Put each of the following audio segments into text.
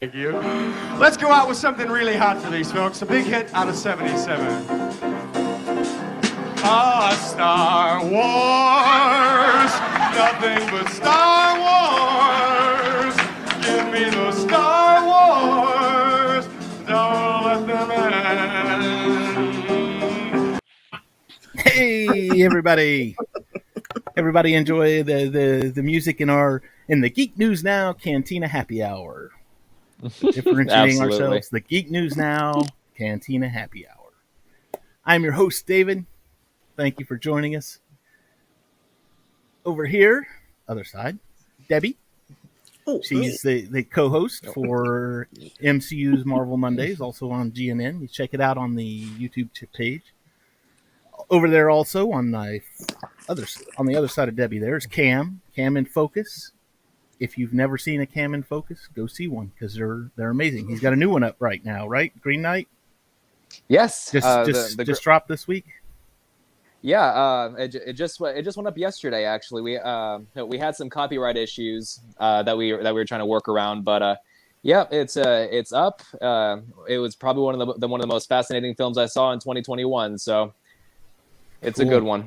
Thank you. Let's go out with something really hot for these folks. A big hit out of 77. Star Wars. Nothing but Star Wars. Give me the Star Wars. Don't let them end. Hey, everybody. Everybody enjoy the music in the Geek News Now Cantina Happy Hour. Differentiating ourselves, the Geek News Now Cantina Happy Hour. I'm your host, David. Thank you for joining us. Over here, other side, Debbie. She's the co-host for MCU's Marvel Mondays, also on GNN. You check it out on the YouTube page. Over there also on the other side of Debbie, there's Cam in Focus. If you've never seen a Cam in Focus, go see one because they're amazing. He's got a new one up right now, right? Green Knight. Yes, just dropped this week. Yeah, it just went up yesterday. Actually, we had some copyright issues that we were trying to work around, but yeah, it's up. It was probably one of the most fascinating films I saw in 2021. So it's cool. A good one.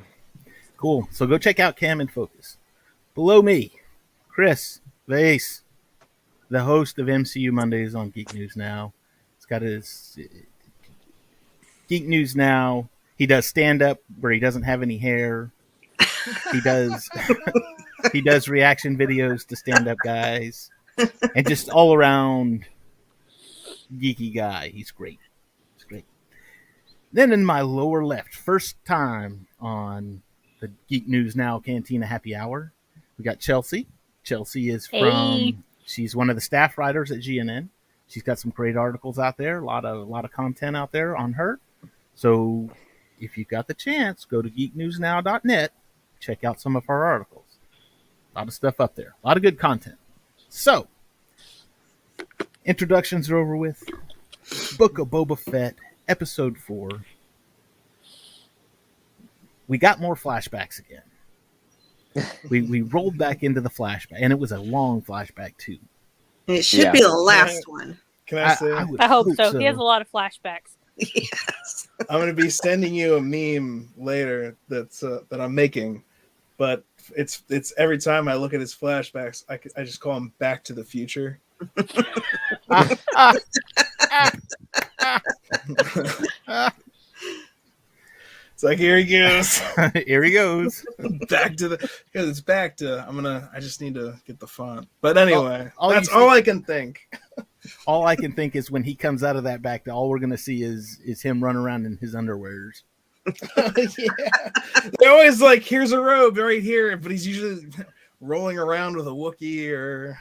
Cool. So go check out Cam in Focus. Below me, Chris Vase, the host of MCU Mondays on Geek News Now. He's got his Geek News Now. He does stand-up where he doesn't have any hair. He does reaction videos to stand-up guys. And just all-around geeky guy. He's great. Then in my lower left, first time on the Geek News Now Cantina Happy Hour, we got Chelsea. Chelsea is she's one of the staff writers at GNN. She's got some great articles out there, a lot of content out there on her. So if you've got the chance, go to geeknewsnow.net, check out some of her articles. A lot of stuff up there, a lot of good content. So, introductions are over with. Book of Boba Fett, Episode 4. We got more flashbacks again. We rolled back into the flashback, and it was a long flashback too. It should be the last one. Can I say? I hope so. He has a lot of flashbacks. Yes. I'm going to be sending you a meme later that I'm making, but it's every time I look at his flashbacks, I just call him Back to the Future. It's like, here he goes. Here he goes. Because it's back to, I just need to get the font. But anyway, that's all I can think. All I can think is when he comes out of that back to, all we're going to see is him run around in his underwears. Yeah. They're always like, here's a robe right here, but he's usually rolling around with a Wookiee or...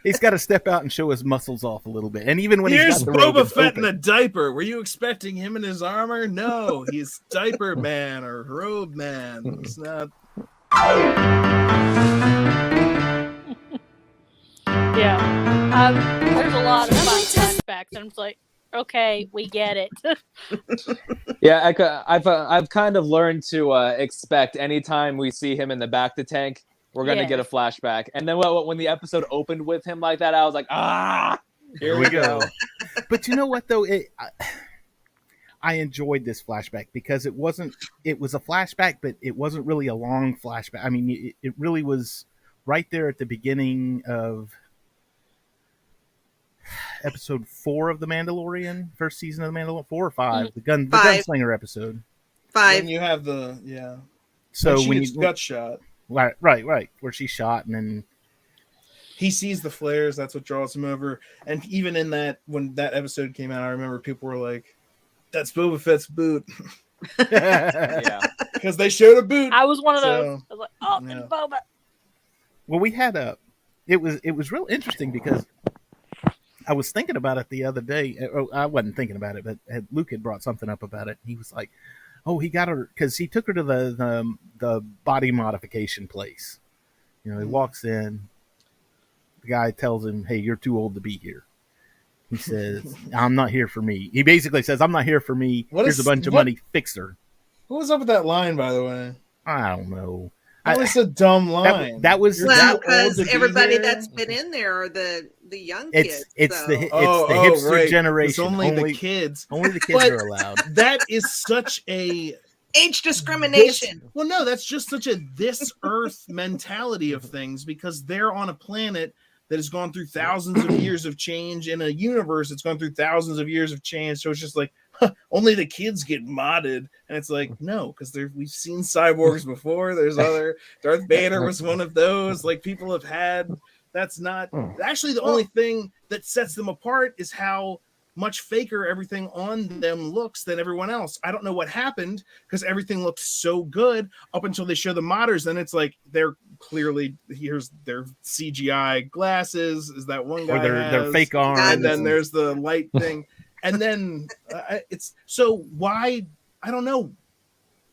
He's got to step out and show his muscles off a little bit. And even when here's he's got the robe Boba Fett open, in a diaper. Were you expecting him in his armor? No, he's Diaper Man or Robe Man. It's not. Yeah. There's a lot of flashbacks, and I'm just like, okay, we get it. Yeah, I've kind of learned to expect anytime we see him in the back to tank, we're going to get a flashback. And then when the episode opened with him like that, I was like, here we go. But you know what, though? I enjoyed this flashback because it was a flashback, but it wasn't really a long flashback. I mean, it really was right there at the beginning of episode 4 of The Mandalorian, first season of The Mandalorian, 4 or 5, the gunslinger episode. 5. When you have the, So when you gut shot. Right, where she's shot, and then he sees the flares. That's what draws him over. And even in that, when that episode came out, I remember people were like, "That's Boba Fett's boot." Yeah, because they showed a boot. I was one of those. I was like, "Oh, it's Boba." Well, we had it was real interesting because I was thinking about it the other day. I wasn't thinking about it, but Luke had brought something up about it. He was like, "Oh, he got her," because he took her to the body modification place. He walks in. The guy tells him, "Hey, you're too old to be here." He says, "I'm not here for me." He basically says, "I'm not here for me. Here's a bunch of money. Fix her." What was up with that line, by the way? I don't know. That was a dumb line. That was because everybody that's been in there, or the the young It's kids. it's so. the hi- it's the hipster right. generation. It's only the kids. Only the kids But are allowed. That is such a Age discrimination. that's just such a this earth mentality of things, because they're on a planet that has gone through thousands of years of change in a universe that's gone through thousands of years of change. So it's just like, only the kids get modded. And it's like, no, because we've seen cyborgs before. There's other, Darth Vader was one of those. Like, people have had, that's not actually the only thing that sets them apart is how much faker everything on them looks than everyone else. I don't know what happened, because everything looks so good up until they show the modders, and it's like they're clearly, here's their CGI glasses, is that one guy, Or their fake arms, and then there's the light thing, and then it's so why, I don't know,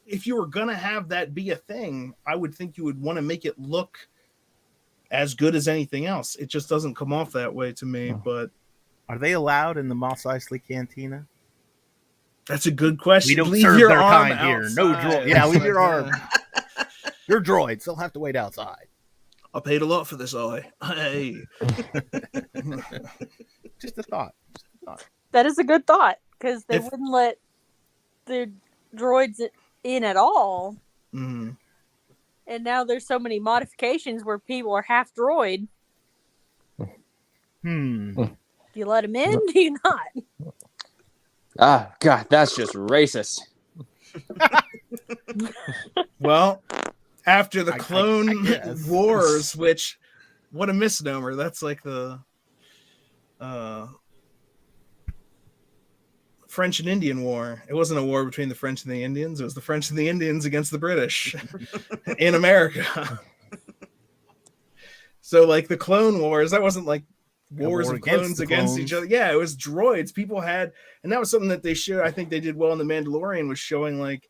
if you were gonna have that be a thing, I would think you would want to make it look as good as anything else. It just doesn't come off that way to me. But are they allowed in the Mos Eisley Cantina? that's a good question. We don't Leave serve your their arm kind here. No outside. droid. Yeah, leave your arm. Your droids. They'll have to wait outside. I paid a lot for this eye. Hey. Just a thought. That is a good thought, because they If- wouldn't let the droids in at all. Mhm. And now there's so many modifications where people are half droid. Do you let them in? Do you not? Ah, God, that's just racist. Well, after the I Clone guess. Wars, which, what a misnomer. That's like the French and Indian War. It wasn't a war between the French and the Indians. It was the French and the Indians against the British in America. So, like, the Clone Wars, that wasn't like wars war of against clones the against clones. each other. Yeah, it was droids. People had, and that was something that they showed. I think they did well in The Mandalorian, was showing like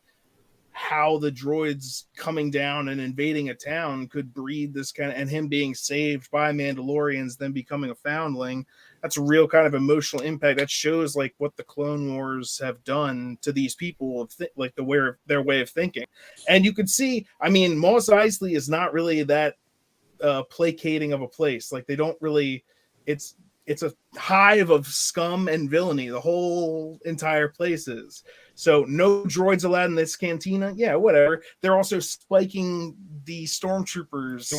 how the droids coming down and invading a town could breed this kind of, and him being saved by Mandalorians, then becoming a foundling. That's a real kind of emotional impact. That shows like what the Clone Wars have done to these people, like their way of thinking. And you could see, I mean, Mos Eisley is not really that placating of a place. Like, they don't really, it's a hive of scum and villainy, the whole entire place is. So no droids allowed in this cantina. Yeah, whatever. They're also spiking the stormtroopers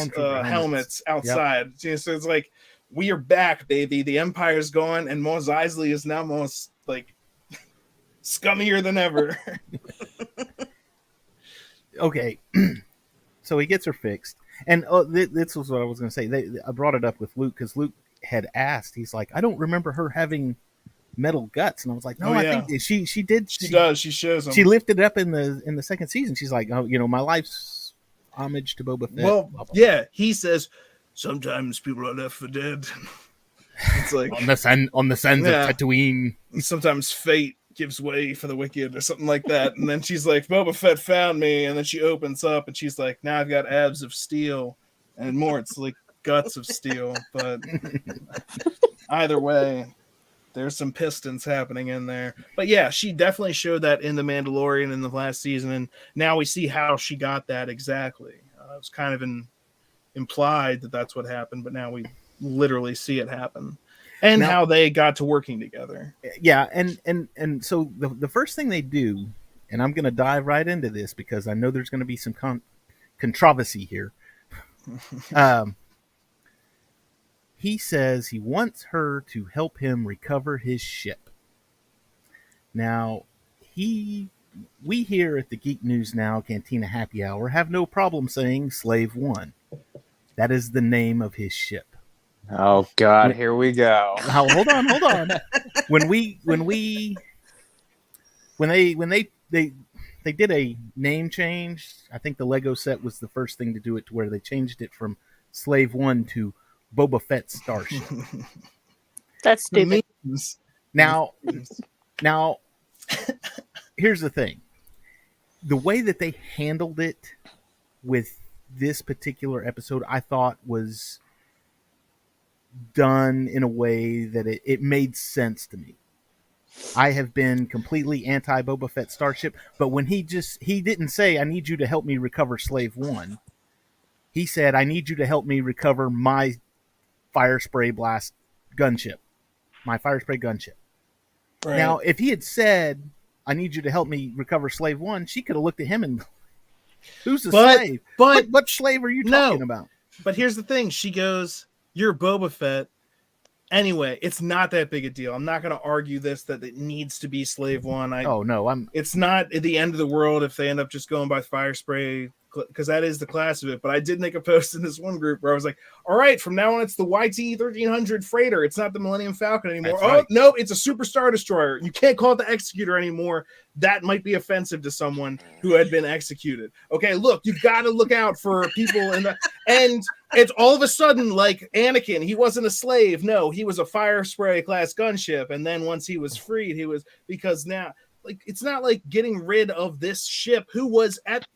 helmets outside. Yep. So it's like, we are back, baby. The Empire's gone, and Mos Eisley is now most like scummier than ever. Okay, so he gets her fixed, and this was what I was going to say. I brought it up with Luke because Luke had asked. He's like, I don't remember her having metal guts, and I was like, no, I think she did. She does. She shows them. She lifted it up in the second season. She's like, oh, my life's homage to Boba Fett. Well, blah, blah. yeah, he says sometimes people are left for dead. It's like on the sands of Tatooine. Sometimes fate gives way for the wicked or something like that. And then she's like, Boba Fett found me. And then she opens up and she's like, now I've got abs of steel and more. It's like guts of steel. But either way, there's some pistons happening in there. But yeah, she definitely showed that in The Mandalorian in the last season. And now we see how she got that exactly. It was kind of implied that that's what happened, but now we literally see it happen. And how they got to working together. Yeah, and so the first thing they do, and I'm going to dive right into this because I know there's going to be some controversy here. He says he wants her to help him recover his ship. Now, we here at the Geek News Now Cantina Happy Hour have no problem saying Slave One. That is the name of his ship. Oh God, here we go. Now, hold on. When they did a name change, I think the Lego set was the first thing to do it, to where they changed it from Slave One to Boba Fett Starship. That's stupid. Now, here's the thing. The way that they handled it with this particular episode, I thought was done in a way that it made sense to me. I have been completely anti Boba Fett Starship, but when he didn't say, I need you to help me recover Slave One. He said, I need you to help me recover my fire spray blast gunship, my fire spray gunship. Right. Now, if he had said, "I need you to help me recover Slave One," she could have looked at him and, "Who's the slave? But What slave are you talking about?" But here's the thing: she goes, "You're Boba Fett." Anyway, it's not that big a deal. I'm not going to argue this that it needs to be Slave One. It's not at the end of the world if they end up just going by fire spray, because that is the class of it. But I did make a post in this one group where I was like, all right, from now on, it's the YT 1300 freighter. It's not the Millennium Falcon anymore. That's right. No, it's a Super Star Destroyer. You can't call it the Executor anymore. That might be offensive to someone who had been executed. Okay, look, you've got to look out for people and it's all of a sudden like Anakin. He wasn't a slave. No, he was a fire spray class gunship. And then once he was freed, because now, like, it's not like getting rid of this ship who was at,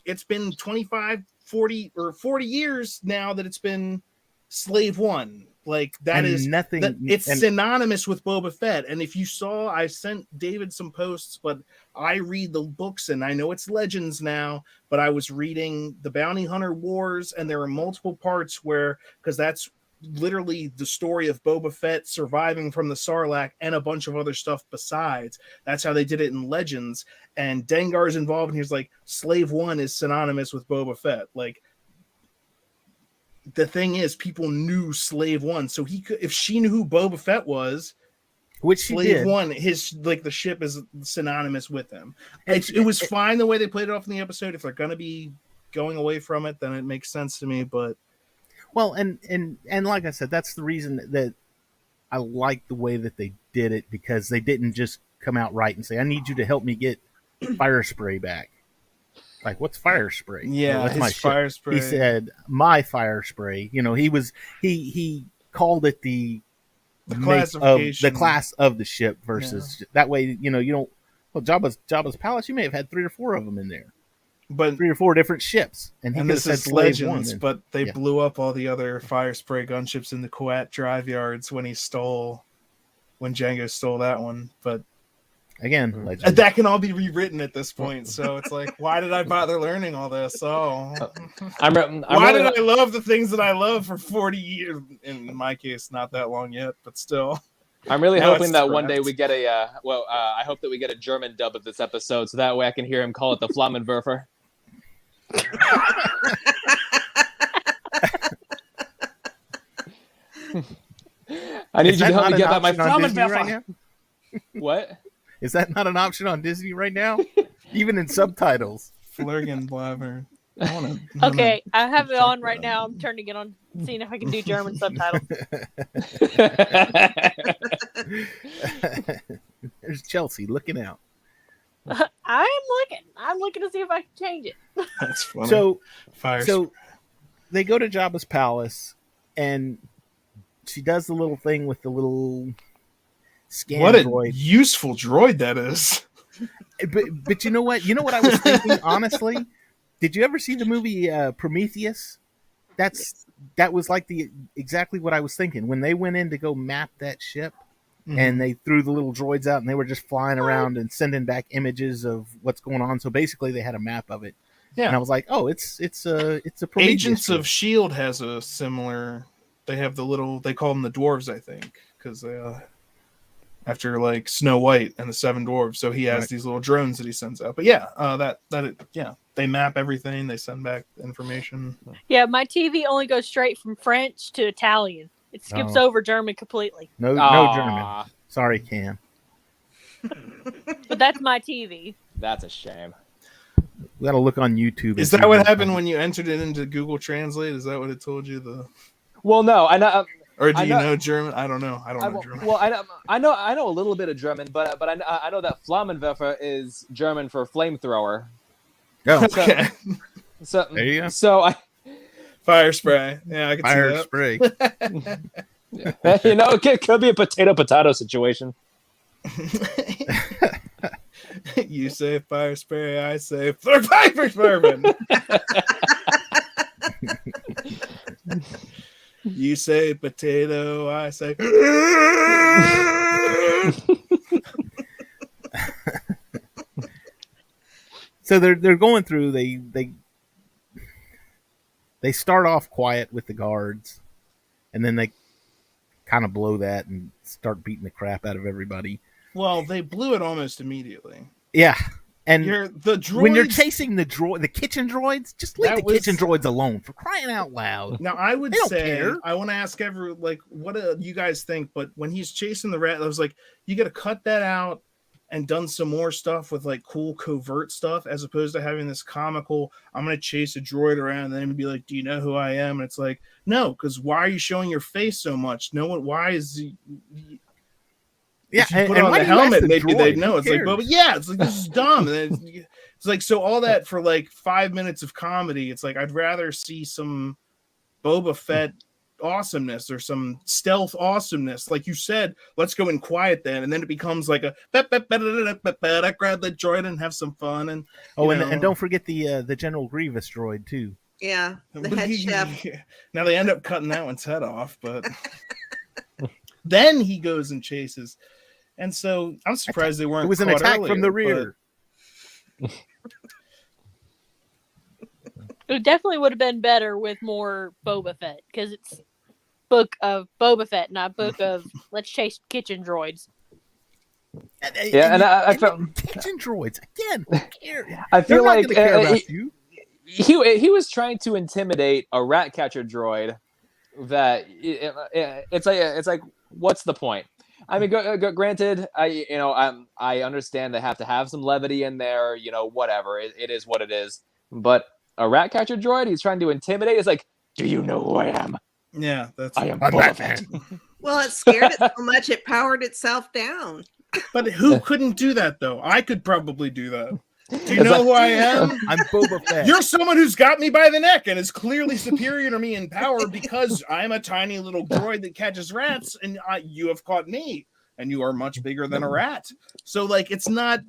it's been 25, 40 or 40 years now that it's been Slave One. Like it's synonymous with Boba Fett. And if you saw, I sent David some posts, but I read the books and I know it's Legends now, but I was reading the Bounty Hunter Wars, and there are multiple parts because that's literally the story of Boba Fett surviving from the Sarlacc and a bunch of other stuff besides. That's how they did it in Legends. And Dengar's involved, and he's like, Slave One is synonymous with Boba Fett. Like, the thing is, people knew Slave One, so he could, if she knew who Boba Fett was, which she Slave did. One, the ship is synonymous with him. It was fine the way they played it off in the episode. If they're gonna be going away from it, then it makes sense to me. But and like I said, that's the reason that I like the way that they did it, because they didn't just come out right and say, "I need you to help me get fire spray back." Like, what's fire spray? Yeah, that's my fire spray. He said, "My fire spray." He called it the classification, the class of the ship versus that way. You don't. Well, Jabba's palace. You may have had 3 or 4 of them in there, but 3 or 4 different ships. And this is Legends, but they yeah. blew up all the other fire spray gunships in the Kuat drive yards when Jango stole that one. But again, Legends. That can all be rewritten at this point. So it's like, why did I bother learning all this? Why did I love the things that I love for 40 years? In my case, not that long yet, but still. I'm really hoping that one day we get I hope that we get a German dub of this episode, so that way I can hear him call it the Flammenwerfer. I need you to help me get out my Flammenwerfer right now. What? Is that not an option on Disney right now? Even in subtitles. Flurgenblabber. Okay, I have it on right now. I'm turning it on, seeing if I can do German subtitles. There's Chelsea looking out. I'm looking to see if I can change it. That's funny. So they go to Jabba's palace, and she does the little thing with the little scan droid. What a useful droid that is. But you know what? You know what I was thinking, honestly? Did you ever see the movie Prometheus? That was like exactly what I was thinking. When they went in to go map that ship, and they threw the little droids out, and they were just flying around and sending back images of what's going on. So basically, they had a map of it. Yeah. And I was like, oh, it's a Prometheus Agents ship. of S.H.I.E.L.D. has a similar. They have they call them the dwarves, I think, because they after like Snow White and the 7 dwarves. So he has these little drones that he sends out. But they map everything. They send back information. Yeah, my TV only goes straight from French to Italian. It skips over German completely. No German. Sorry, Cam. But that's my TV. That's a shame. We got to look on YouTube. Is that what happened when you entered it into Google Translate? Is that what it told you? Well, no, I know. Or do you know German? I don't know. I don't know German. Well, I know a little bit of German, but I know that Flammenwerfer is German for flamethrower. Oh, okay. So there you go. So fire spray. Yeah, I can see that. Spray. It could be a potato situation. You say fire spray, I say fire spray. You say potato, I say. So they're going through. They start off quiet with the guards, and then they kind of blow that and start beating the crap out of everybody. Well, they blew it almost immediately. Yeah, and when you're droids- chasing the kitchen droids, just leave the kitchen droids alone, for crying out loud. Now, I would They don't say, care. I want to ask what do you guys think? But when he's chasing the rat, I was like, you got to cut that out and done some more stuff with like cool covert stuff, as opposed to having this comical, I'm going to chase a droid around and then be like, do you know who I am? And it's like, no, because why are you showing your face so much? No one, why is he... Yeah, if you put and on why the do you ask helmet, the maybe droid? they'd know. Who It's like, cares? but yeah, it's like, this is dumb. And then it's like, so all that for like 5 minutes of comedy. It's like, I'd rather see some Boba Fett awesomeness or some stealth awesomeness. Like you said, let's go in quiet then. And then it becomes like a grab the droid and have some fun. And and don't forget the General Grievous droid too. Yeah, the head chef. Now they end up cutting that one's head off, but then he goes and chases. And so I'm surprised they weren't. It was an caught attack earlier, from the rear. It definitely would have been better with more Boba Fett, because it's Book of Boba Fett, not Book of Let's Chase Kitchen Droids. Yeah, and I felt kitchen droids again. Who cares? I feel They're not like gonna care about you. he was trying to intimidate a rat catcher droid. That it's like what's the point? I mean, granted, I understand they have to have some levity in there. Whatever, it is what it is. But a rat catcher droid, he's trying to intimidate. It's like, do you know who I am? Yeah, that's. I am Boba Fett. Well, it scared it so much it powered itself down. But who couldn't do that though? I could probably do that. Do you know who I am? I'm Boba Fett. You're someone who's got me by the neck and is clearly superior to me in power because I'm a tiny little droid that catches rats, and you have caught me, and you are much bigger than a rat. So like, it's not.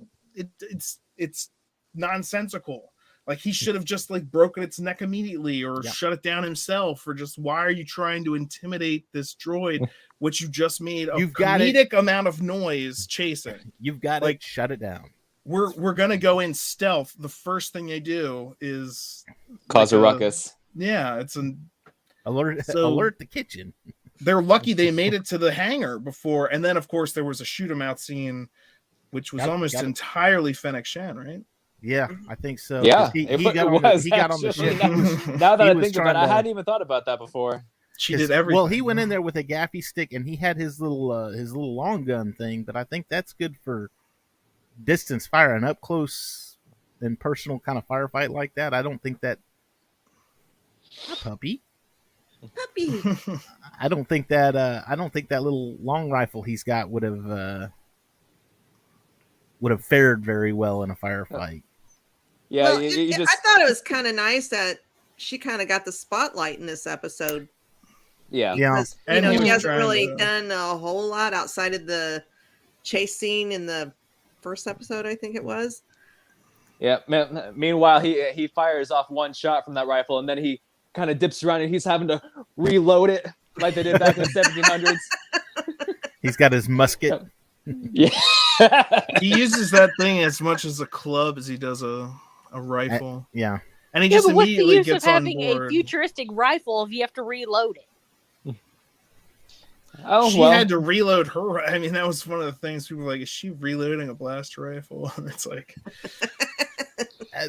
It's nonsensical. Like he should have just like broken its neck immediately or shut it down himself, or just why are you trying to intimidate this droid, which you just made a comedic amount of noise chasing? You've got to shut it down. We're gonna go in stealth. The first thing they do is cause a ruckus. Yeah, it's an alert the kitchen. They're lucky they made it to the hangar before, and then of course there was a shoot 'em out scene, which was almost entirely Fennec Shan, right? Yeah, I think so. Yeah, he got on the ship. Now that I think about it, I hadn't even thought about that before. She did everything. Well, he went in there with a gaffy stick, and he had his little long gun thing. But I think that's good for distance fire, and up close and personal kind of firefight like that. I don't think that. Puppy. I don't think that. I don't think that little long rifle he's got would have fared very well in a firefight. Yeah, well, I thought it was kind of nice that she kind of got the spotlight in this episode. Yeah. Because, he hasn't really done a whole lot outside of the chase scene in the first episode, I think it was. Yeah. Meanwhile, he fires off one shot from that rifle, and then he kind of dips around, and he's having to reload it like they did back in the 1700s. He's got his musket. Yeah. He uses that thing as much as a club as he does a rifle. Yeah. And he just immediately what's the use gets of on having board. a futuristic rifle if you have to reload it? She had to reload her. I mean, that was one of the things people were like, is she reloading a blast rifle? And it's like,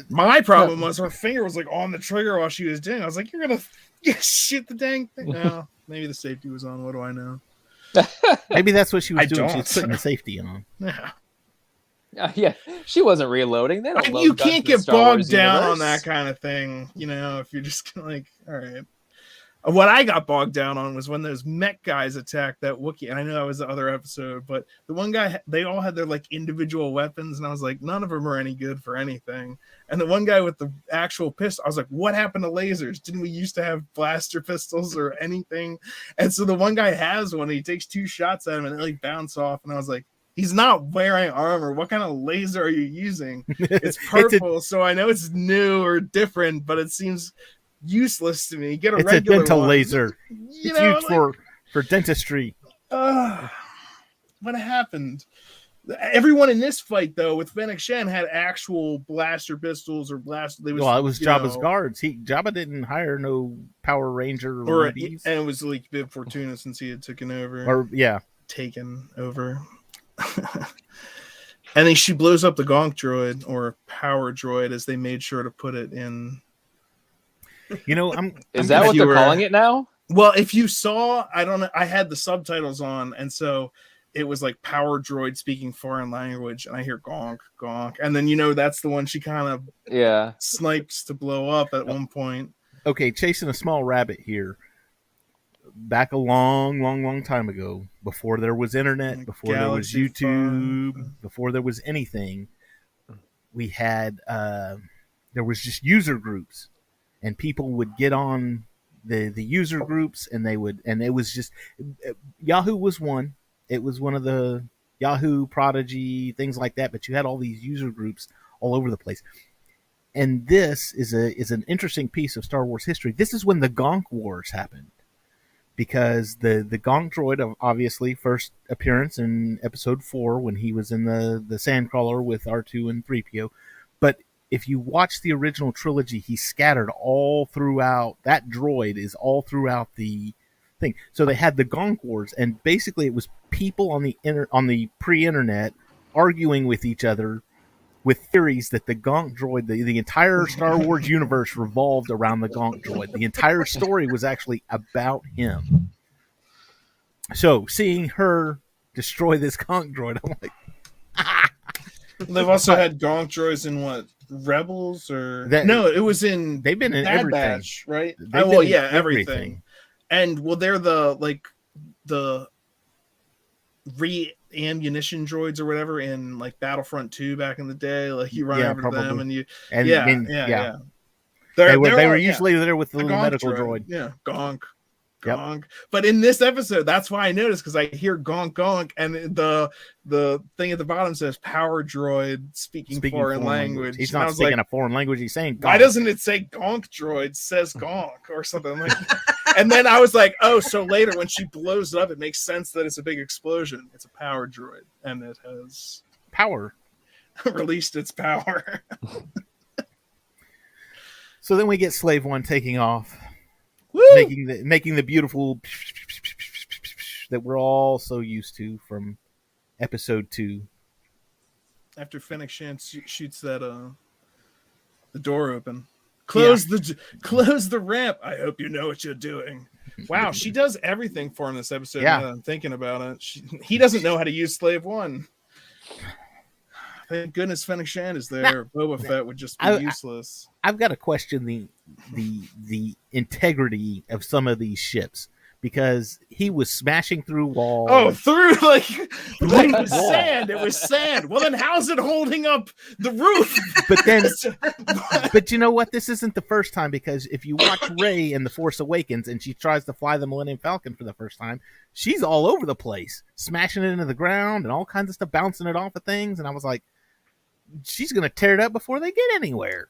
my problem was her finger was like on the trigger while she was doing it. I was like, you're going to shoot the dang thing. No, maybe the safety was on. What do I know? Maybe that's what she was doing. She was putting the safety on. Yeah. Yeah, she wasn't reloading. They don't. You can't get bogged down on that kind of thing, if you're just like, all right. What I got bogged down on was when those mech guys attacked that Wookiee, and I know that was the other episode, but the one guy, they all had their like individual weapons, and I was like, none of them are any good for anything. And the one guy with the actual pistol, I was like, what happened to lasers? Didn't we used to have blaster pistols or anything? And so the one guy has one, and he takes 2 shots at him, and they like bounce off, and I was like, he's not wearing armor. What kind of laser are you using? It's purple, so I know it's new or different, but it seems useless to me. Get a regular a dental one. laser. It's used for dentistry. What happened? Everyone in this fight, though, with Fennec Shen had actual blaster pistols or blast. It was Jabba's guards. Jabba didn't hire no Power Ranger and rubies. it was like Bib Fortuna since he had taken over. Taken over. And then she blows up the Gonk droid or power droid, as they made sure to put it in. Is that what they're calling it now? Well, if you saw, I don't know, I had the subtitles on, and so it was like power droid speaking foreign language, and I hear Gonk, Gonk, and then that's the one she kind of snipes to blow up at one point. Okay, chasing a small rabbit here. Back a long time ago, before there was internet, before there was YouTube, before there was anything, we had there was just user groups, and people would get on the user groups, and it was just Yahoo was one. It was one of the Yahoo, Prodigy, things like that. But you had all these user groups all over the place. And this is an interesting piece of Star Wars history. This is when the Gonk Wars happened. Because the Gonk droid, obviously, first appearance in Episode 4 when he was in the Sandcrawler with R2 and 3PO. But if you watch the original trilogy, he's scattered all throughout. That droid is all throughout the thing. So they had the Gonk Wars, and basically it was people on the pre-internet arguing with each other with theories that the Gonk droid, the entire Star Wars universe revolved around the Gonk droid. The entire story was actually about him. So seeing her destroy this Gonk droid, I'm like, They've also had Gonk droids in what? Rebels or no? It was in. They've been in Bad everything, Batch, right? Everything. And they're the ammunition droids or whatever in like Battlefront 2 back in the day. Like you run over to them and They were usually there with the little medical droid. Yeah, Gonk. Gonk. Yep. But in this episode, that's why I noticed, because I hear Gonk Gonk, and the thing at the bottom says power droid speaking foreign language. He's not speaking a foreign language. He's saying Gonk. Why doesn't it say Gonk droid says Gonk or something like that? And then I was like, oh, so later when she blows it up, it makes sense that it's a big explosion. It's a power droid, and it has power. Released its power. So then we get Slave One taking off. Woo! Making the beautiful that we're all so used to from Episode 2. After Fennec Shan shoots that the door open. Close the ramp. I hope you know what you're doing. Wow, she does everything for him this episode. Yeah. Now that I'm thinking about it. He doesn't know how to use Slave One. Thank goodness Fennec Shan is there. Boba Fett would just be useless. I've got to question the integrity of some of these ships, because he was smashing through walls. Oh, through like it was sand. It was sand. Well, then how's it holding up the roof? But you know what? This isn't the first time, because if you watch Rey in The Force Awakens and she tries to fly the Millennium Falcon for the first time, she's all over the place, smashing it into the ground and all kinds of stuff, bouncing it off of things. And I was like, she's going to tear it up before they get anywhere.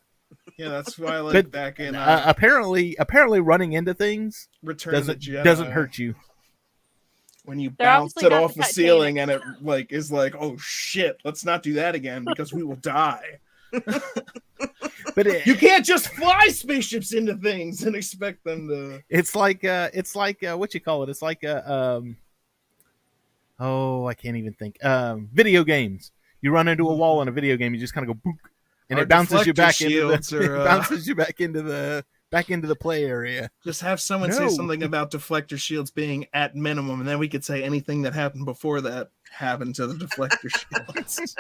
Yeah, that's why I like back in. Apparently, running into things doesn't hurt you. When you bounce it off the ceiling and it is like, oh shit, let's not do that again because we will die. But you can't just fly spaceships into things and expect them to. It's like what you call it? It's like I can't even think. Video games. You run into a wall in a video game, you just kind of go boop, and it bounces you back into the play area. Just have someone say something about deflector shields being at minimum, and then we could say anything that happened before that happened to the deflector shields.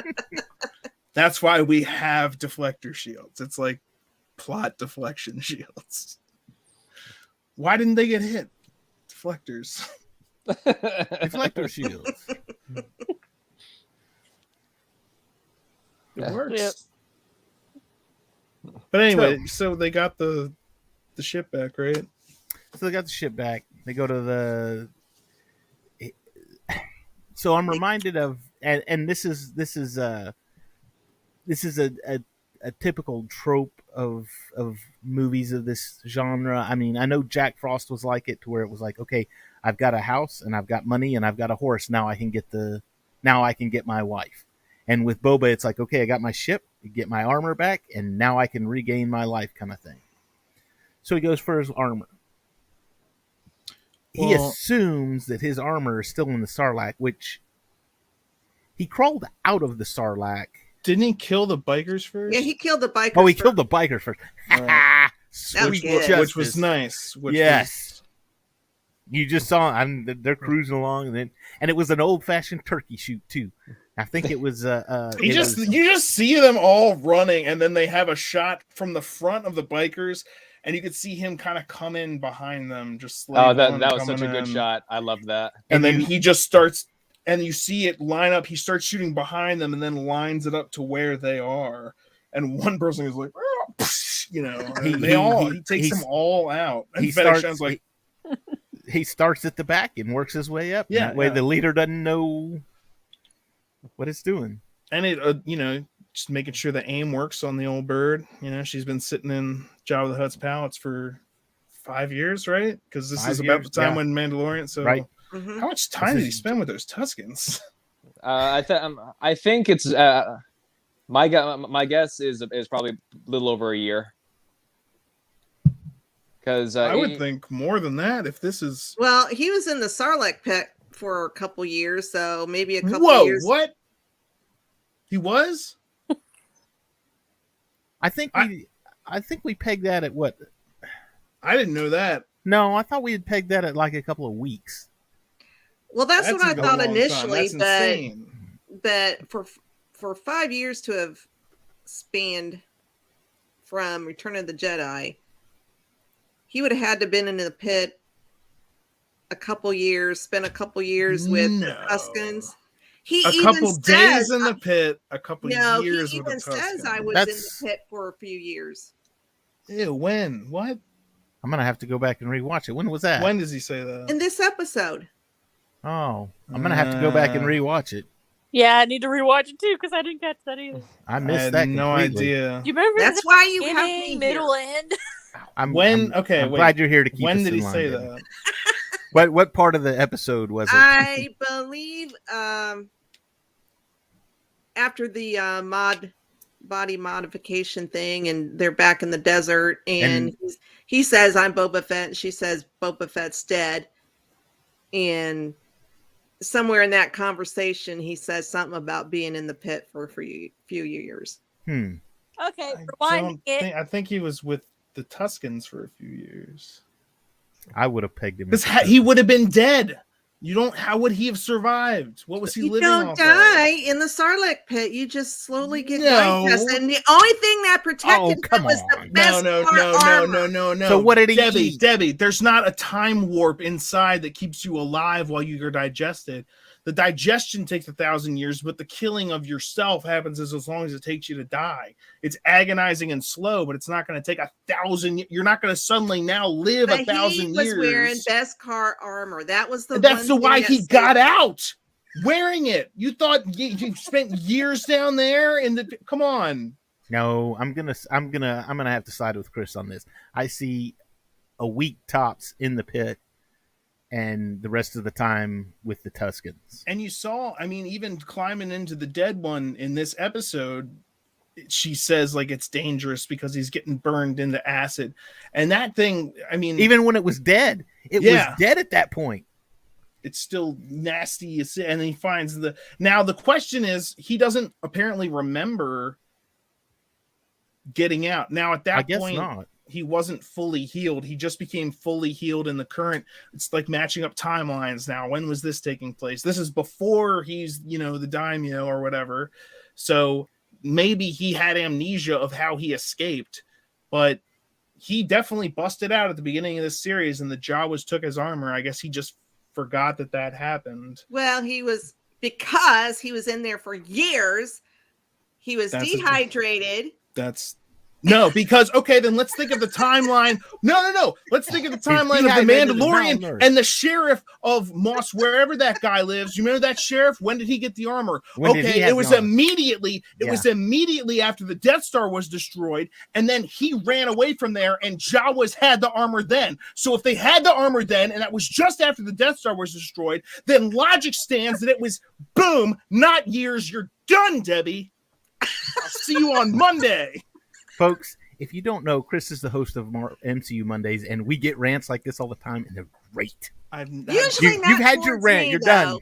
That's why we have deflector shields. It's like plot deflection shields. Why didn't they get hit? Deflectors. Deflector shields. It works. Yep. But anyway, so they got the ship back, right? So they got the ship back. They go to the. So I'm reminded of, and this is a typical trope of movies of this genre. I mean, I know Jack Frost was like it, to where it was like, okay, I've got a house and I've got money and I've got a horse. Now I can get my wife. And with Boba, it's like, okay, I got my ship, get my armor back, and now I can regain my life, kind of thing. So he goes for his armor. He assumes that his armor is still in the Sarlacc, which he crawled out of the Sarlacc. Didn't he kill the bikers first? Yeah, he killed the bikers. Oh, he killed the bikers first. Right. Which was nice. Yes. You just saw they're cruising along, and it was an old-fashioned turkey shoot too. I think it was. You just see them all running, and then they have a shot from the front of the bikers, and you could see him kind of come in behind them. Just that was such a good shot. I loved that. And then he just starts, and you see it line up. He starts shooting behind them, and then lines it up to where they are. And one person is like, you know, he takes them all out. And he starts at the back and works his way up. Yeah, that way the leader doesn't know what it's doing. And it, just making sure the aim works on the old bird. You know, she's been sitting in Jabba the Hutt's palace for 5 years, right? Because this is about the time when Mandalorian. So, right. How much time did he spend with those Tuskens? I think it's my guess is probably a little over a year. Because I would think more than that if this is. Well, he was in the Sarlacc pit for a couple years, so maybe a couple years. Whoa! What? He was? I think we pegged that at what? I didn't know that. No, I thought we had pegged that at like a couple of weeks. Well, that's what I thought initially, insane. but for 5 years to have spanned from Return of the Jedi, he would have had to been in the pit a couple years, spent a couple years with the Tuskens. A couple days in the pit, a couple years he with the even says Tuskens. I was in the pit for a few years. Ew, when? What? I'm gonna have to go back and rewatch it. When was that? When does he say that? In this episode. Oh, I'm gonna have to go back and rewatch it. Yeah, I need to rewatch it too because I didn't catch that either. I missed that. No idea. Do you remember? That's why you have me middle here. end. I'm wait. glad you're here to keep. When us did in he line, say then. that? What part of the episode was it? I believe after the body modification thing, and they're back in the desert, and he says, "I'm Boba Fett," and she says, "Boba Fett's dead," and somewhere in that conversation, he says something about being in the pit for a few years. Okay, rewind it. I think he was with the Tuskens for a few years. I would have pegged him. Because he would have been dead. How would he have survived? What was he living off of? You don't die in the Sarlacc pit. You just slowly get digested. And the only thing that protected him was the best No. So what did he eat? Debbie, there's not a time warp inside that keeps you alive while you're digested. The digestion takes 1,000 years, but the killing of yourself happens as long as it takes you to die. It's agonizing and slow, but it's not going to take 1,000. You're not going to suddenly now live 1,000 years. He was wearing Beskar armor. That was the. That's why he got out wearing it. You thought you spent years down there in the. Come on. No, I'm gonna have to side with Chris on this. I see a week tops in the pit, and the rest of the time with the Tuskens. And you saw, even climbing into the dead one in this episode, she says like it's dangerous because he's getting burned into acid. And that thing, even when it was dead, it was dead at that point. It's still nasty. And he finds now the question is, he doesn't apparently remember getting out. Now at that point, not. He wasn't fully healed. He just became fully healed in the current. It's like matching up timelines now. When was this taking place? This is before he's, the daimyo or whatever. So maybe he had amnesia of how he escaped, but he definitely busted out at the beginning of this series, and the Jawas took his armor. I guess he just forgot that happened. Well, because he was in there for years. He was dehydrated. No, because okay, then let's think of the timeline. No. Let's think of the timeline of the dehydrated and Mandalorian malnourished. and the sheriff of Moss, wherever that guy lives. You remember that sheriff? When did he get the armor? When did he Okay, have it was the armor? immediately. It Yeah. was immediately after the Death Star was destroyed, and then he ran away from there. And Jawas had the armor then. So if they had the armor then, and that was just after the Death Star was destroyed, then logic stands that it was boom, not years. You're done, Debbie. I'll see you on Monday. Folks, if you don't know, Chris is the host of MCU Mondays, and we get rants like this all the time, and they're great. Usually You've not had your towards rant. me, You're though.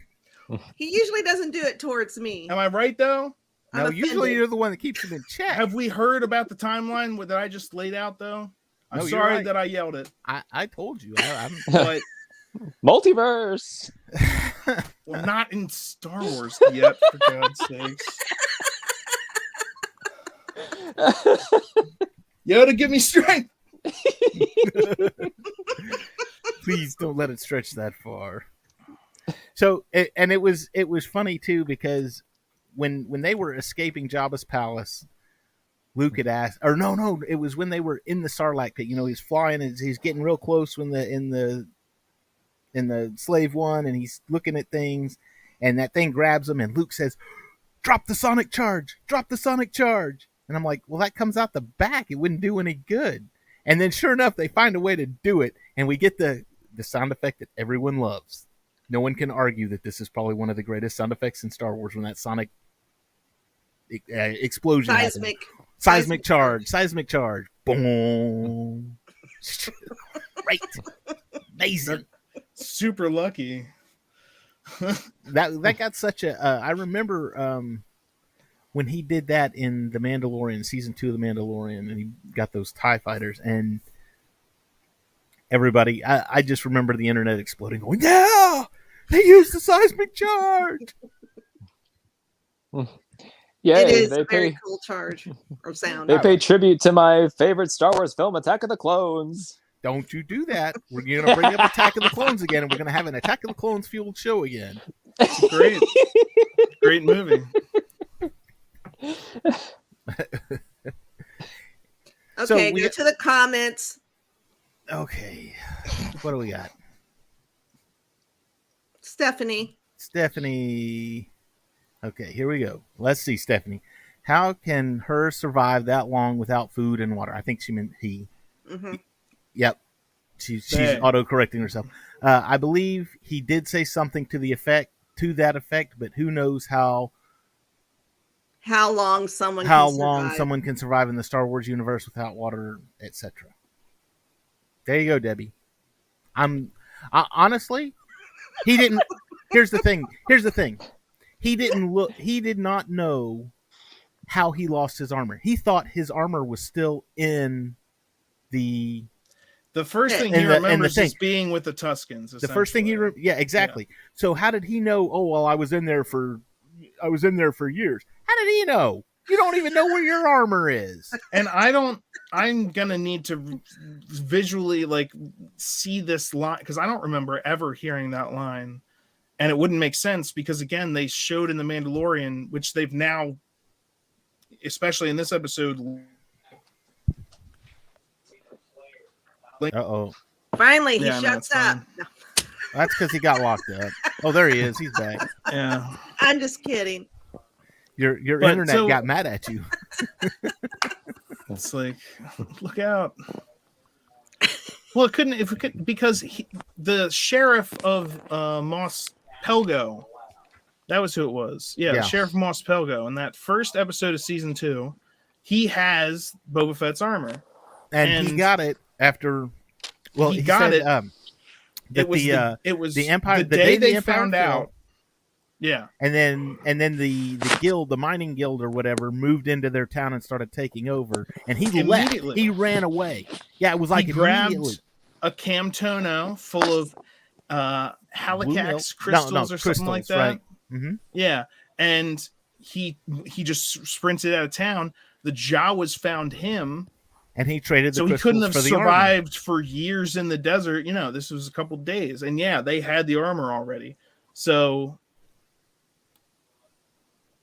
done. He usually doesn't do it towards me. Am I right though? No, I'm usually offended. you're the one that keeps them in check. Have we heard about the timeline that I just laid out though? I'm No, you're sorry right. that I yelled it, I told you. but Multiverse. well, not in Star Wars yet, for God's sakes. Yoda, give me strength. Please don't let it stretch that far. So, it was funny too, because when they were escaping Jabba's palace, Luke had asked, or no, it was when they were in the Sarlacc pit. You know, he's flying and he's getting real close when in the slave one, and he's looking at things, and that thing grabs him, and Luke says, "Drop the sonic charge! Drop the sonic charge!" And I'm like, well, that comes out the back. It wouldn't do any good. And then sure enough, they find a way to do it, and we get the sound effect that everyone loves. No one can argue that this is probably one of the greatest sound effects in Star Wars, when that sonic explosion happens. Seismic charge. Boom. Great. Amazing. Super lucky. That got such a I remember when he did that in The Mandalorian, season 2 of The Mandalorian, and he got those TIE fighters, and everybody, I just remember the internet exploding, going, yeah, they used the seismic charge. Yeah, It is they a very pay cool charge or sound. they pay tribute to my favorite Star Wars film, Attack of the Clones. Don't you do that. We're going to bring up Attack of the Clones again, and we're going to have an Attack of the Clones fueled show again. Great. Great movie. Okay, we- go to the comments. Okay. What do we got? Stephanie. Stephanie. Okay, here we go. Let's see, Stephanie. How can her survive that long without food and water? I think she meant he. Mm-hmm. Yep. She's Dang. auto-correcting herself. I believe he did say something to that effect, but who knows how How long someone can survive in the Star Wars universe without water, etc. There you go, Debbie. Honestly, he didn't. Here's the thing. He did not know how he lost his armor. He thought his armor was still in the first thing And he the- and the remembers thing- is being with the Tuskens. The first thing yeah, exactly. Yeah. So how did he know? Oh, well, I was in there for years. How did he know? You don't even know where your armor is. And I'm gonna need to visually see this line, because I don't remember ever hearing that line, and it wouldn't make sense because again they showed in the Mandalorian, which they've now, especially in this episode. Uh-oh. Finally, he Yeah, no, shuts it's up. fine. No, That's because he got locked up. Oh, there he is. He's back. Yeah. I'm just kidding. Your But internet so- got mad at you. It's like, look out. Well, because the sheriff of Mos Pelgo, that was who it was. Yeah, Yeah. Sheriff Mos Pelgo. In that first episode of season 2, he has Boba Fett's armor. And he got it after. Well, He got said, it. that It was the Empire. the The day the they Empire found fell, out. Yeah. and then the guild, the mining guild or whatever, moved into their town and started taking over. And he left. Immediately. He ran away. Yeah, it was like He grabbed immediately. a Camtono full of Blue Halicax milk? crystals or something like that. Right. Mm-hmm. Yeah, and he just sprinted out of town. The Jawas found him, And he traded the so he couldn't have crystals for the armor. survived for years in the desert. This was a couple days, and yeah, they had the armor already. So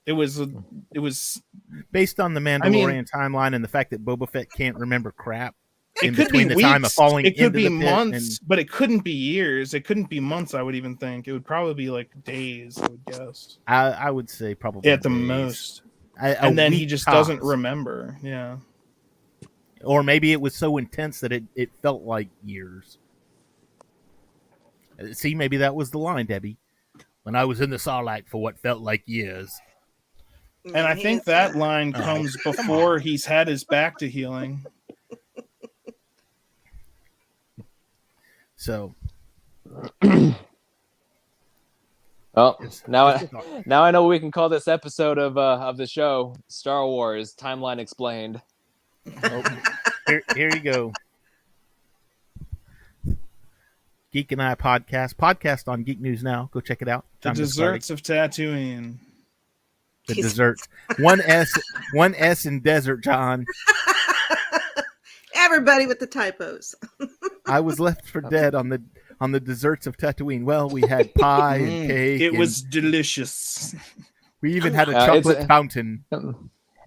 It was based on the Mandalorian timeline and the fact that Boba Fett can't remember crap. It could be weeks. It could be months, but it couldn't be years. It couldn't be months. I would even think it would probably be like days. I would guess. I would say probably at the days. most. And then he just doesn't remember. Yeah. Or maybe it was so intense that it felt like years. See, maybe that was the line, Debbie. When I was in the Sarlacc for what felt like years. And I think that line comes before he's had his back to healing. So, well, now I know what we can call this episode of the show: Star Wars Timeline Explained. Oh, here you go. Geek and I podcast on Geek News Now. Go check it out. The desserts of Tatooine. The desserts. One S in desert, John. Everybody with the typos. I was left for dead on the desserts of Tatooine. Well, we had pie and cake. It was delicious. We even had a chocolate fountain.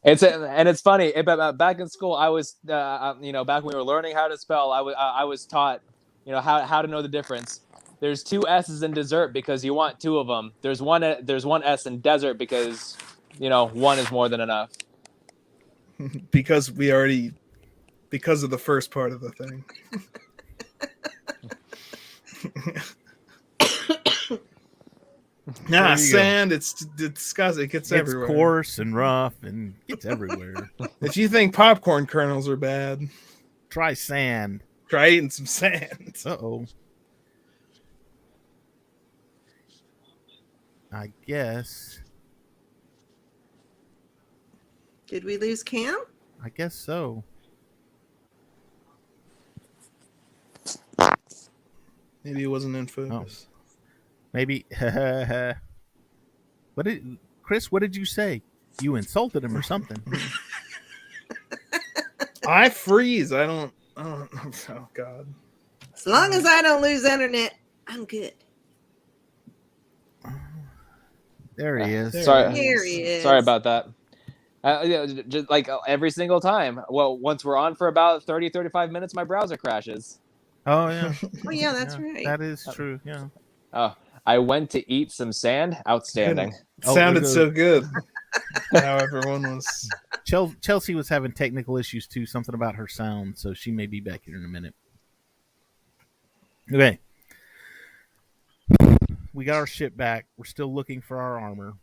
It's funny. Back in school, I was back when we were learning how to spell, I was taught how to know the difference. There's two S's in dessert because you want two of them. There's one S in desert because one is more than enough. Because of the first part of the thing. Sand, it's disgusting. It gets everywhere. It's coarse and rough and gets everywhere. If you think popcorn kernels are bad, try sand. Try eating some sand. Uh-oh. I guess. Did we lose Cam? I guess so. Maybe it wasn't in focus. Oh. Maybe. Chris, what did you say? You insulted him or something. I freeze. I don't. Oh, God. As long as I don't lose internet, I'm good. There he is. Sorry. There he is. Sorry about that. Just like every single time. Well, once we're on for about 30, 35 minutes, my browser crashes. Oh, yeah. Oh, yeah, that's right. That is true, yeah. Oh, I went to eat some sand. Outstanding. Sounded so good. How everyone was. Chelsea was having technical issues, too. Something about her sound, so she may be back here in a minute. Okay. We got our ship back. We're still looking for our armor.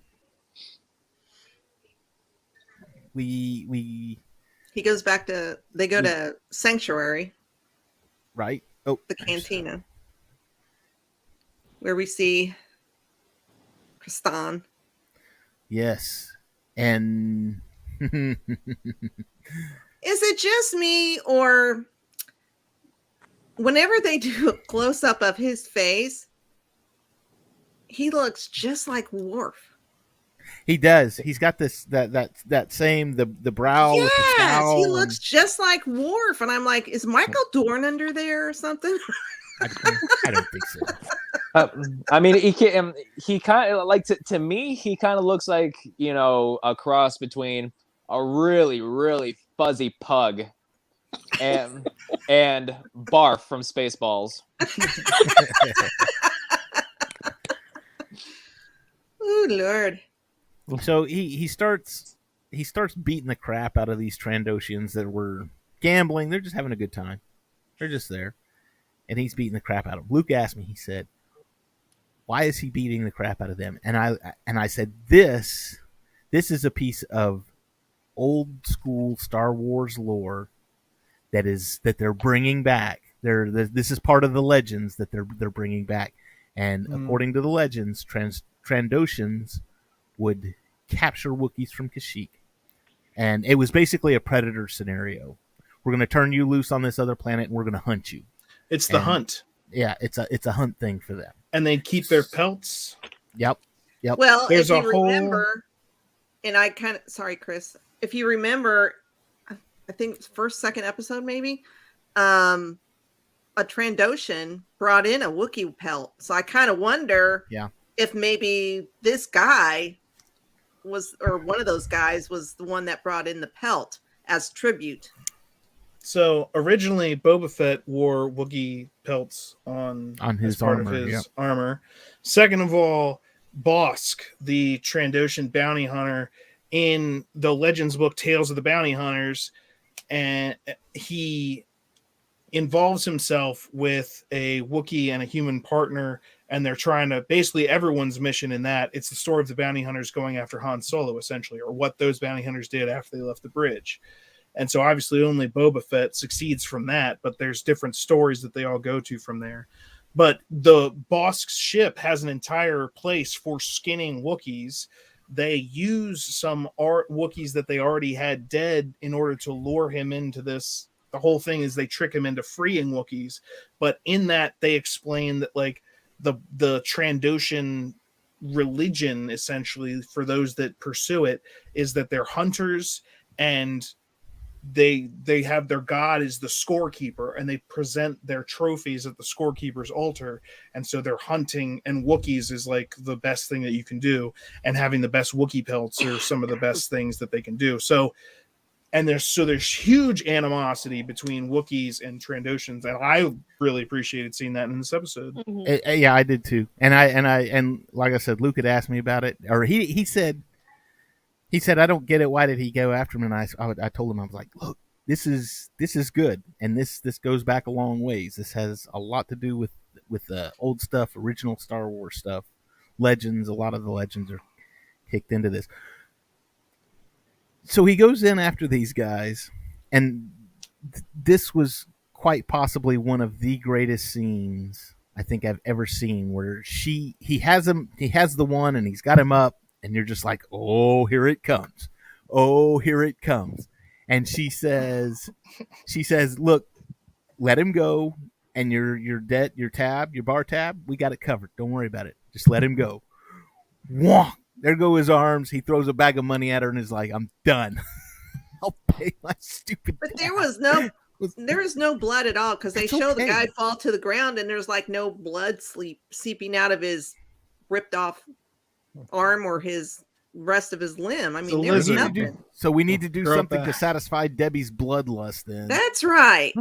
He goes back to, they go to Sanctuary. Right. Oh, the Cantina. Where we see Kristan. Yes. And is it just me, or whenever they do a close-up of his face, he looks just like Worf? He does. He's got that same the brow with the scowl. He looks just like Worf, and I'm like, is Michael Dorn under there or something? I don't think so. I mean, he kind of like to me. He kind of looks like a cross between a really really fuzzy pug and Barf from Spaceballs. Oh Lord. So he starts beating the crap out of these Trandoshians that were gambling. They're just having a good time. They're just there. And he's beating the crap out of them. Luke asked me, he said, why is he beating the crap out of them? And I said, this is a piece of old school Star Wars lore that they're bringing back. This is part of the legends that they're bringing back. And according to the legends, Trandoshians would capture Wookiees from Kashyyyk. And it was basically a predator scenario. We're going to turn you loose on this other planet and we're going to hunt you. It's the hunt. Yeah, it's a hunt thing for them. And they keep their pelts. Yep. Well, if you remember, and I kind of, sorry, Chris, if you remember, I think it's second episode maybe, a Trandoshan brought in a Wookiee pelt. So I kind of wonder if maybe this guy or one of those guys was the one that brought in the pelt as tribute. So originally, Boba Fett wore Wookiee pelts on his as part armor, of his yep. armor. Second of all, Bosk, the Trandoshan bounty hunter in the Legends book Tales of the Bounty Hunters, and he involves himself with a Wookiee and a human partner, and they're trying to basically everyone's mission in that. It's the story of the bounty hunters going after Han Solo, essentially, or what those bounty hunters did after they left the bridge. And so obviously only Boba Fett succeeds from that, but there's different stories that they all go to from there. But the Bosk's ship has an entire place for skinning Wookiees. They use some Wookiees that they already had dead in order to lure him into this. The whole thing is they trick him into freeing Wookiees. But in that, they explain that like the Trandoshan religion, essentially, for those that pursue it, is that they're hunters, and they have their god is the scorekeeper, and they present their trophies at the scorekeeper's altar. And so they're hunting, and Wookiees is like the best thing that you can do, and having the best Wookiee pelts are some of the best things that they can do. So there's huge animosity between Wookiees and Trandoshans, and I really appreciated seeing that in this episode. Mm-hmm. Yeah, I did too. And like I said, Luke had asked me about it, or he said, I don't get it. Why did he go after him? And I told him, I was like, look, this is good. And this goes back a long ways. This has a lot to do with the old stuff, original Star Wars stuff, legends. A lot of the legends are kicked into this. So he goes in after these guys, and this was quite possibly one of the greatest scenes I think I've ever seen, where he has the one, and he's got him up, and you're just like, oh, here it comes. Oh, here it comes. And she says, look, let him go, and your bar tab, we got it covered. Don't worry about it. Just let him go. Wonk. There go his arms. He throws a bag of money at her and is like, I'm done. I'll pay my stupid But tab. there is no blood at all, because they It's show the okay. guy fall to the ground, and there's like no blood seeping out of his ripped off arm or his rest of his limb. I It's mean, a there's lizard. nothing. So we need to do Throw it something to back. satisfy Debbie's bloodlust then. That's right.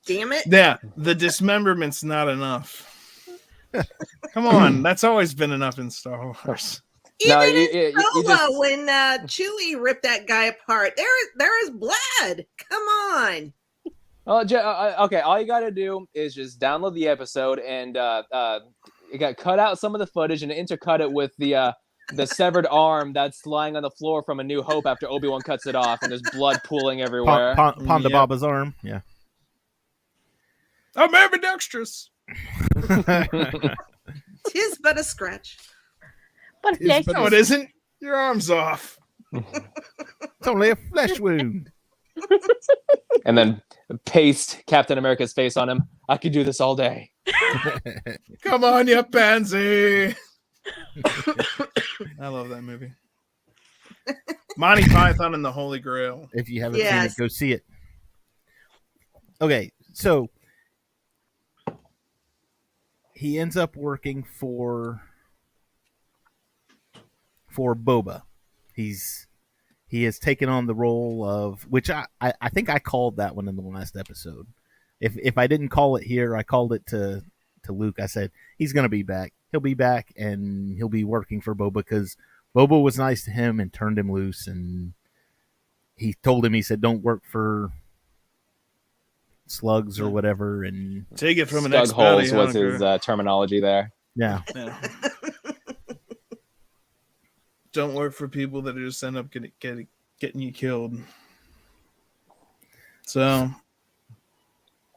Damn it. Yeah, the dismemberment's not enough. Come on, that's always been enough in Star Wars. Even No, in you Solo, just- when Chewie ripped that guy apart, there is blood. Come on. Okay, all you got to do is just download the episode and you got cut out some of the footage and intercut it with the severed arm that's lying on the floor from A New Hope after Obi-Wan cuts it off, and there's blood pooling everywhere. Ponda Yep. Baba's arm. Yeah. I'm ambidextrous. Tis but a scratch. But It's No, it isn't. Your arm's off. It's only a flesh wound. And then paste Captain America's face on him. I could do this all day. Come on, you pansy. I love that movie. Monty Python and the Holy Grail. If you haven't seen it, Yes. go see it. Okay, so he ends up working for Boba. He has taken on the role of, which I think I called that one in the last episode. If I didn't call it here, I called it to Luke. I said he's going to be back. He'll be back, and he'll be working for Boba because Boba was nice to him and turned him loose. And he told him, he said, "Don't work for slugs or whatever." And Take it from an Stug holes ex-bounty was hunter. his terminology there. yeah, Yeah. Don't work for people that just end up getting you killed. So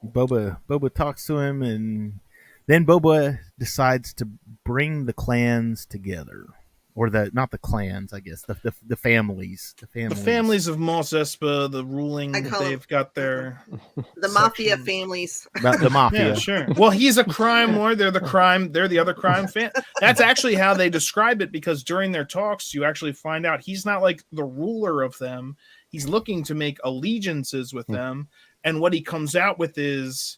Boba talks to him, and then Boba decides to bring the clans together, or not the clans, I guess, the families, the families of Mos Espa, the ruling I that call they've got their The mafia Section. families. the mafia. Yeah, sure. Well, he's a crime lord. They're the other crime fan. That's actually how they describe it, because during their talks, you actually find out he's not like the ruler of them. He's looking to make allegiances with them. And what he comes out with is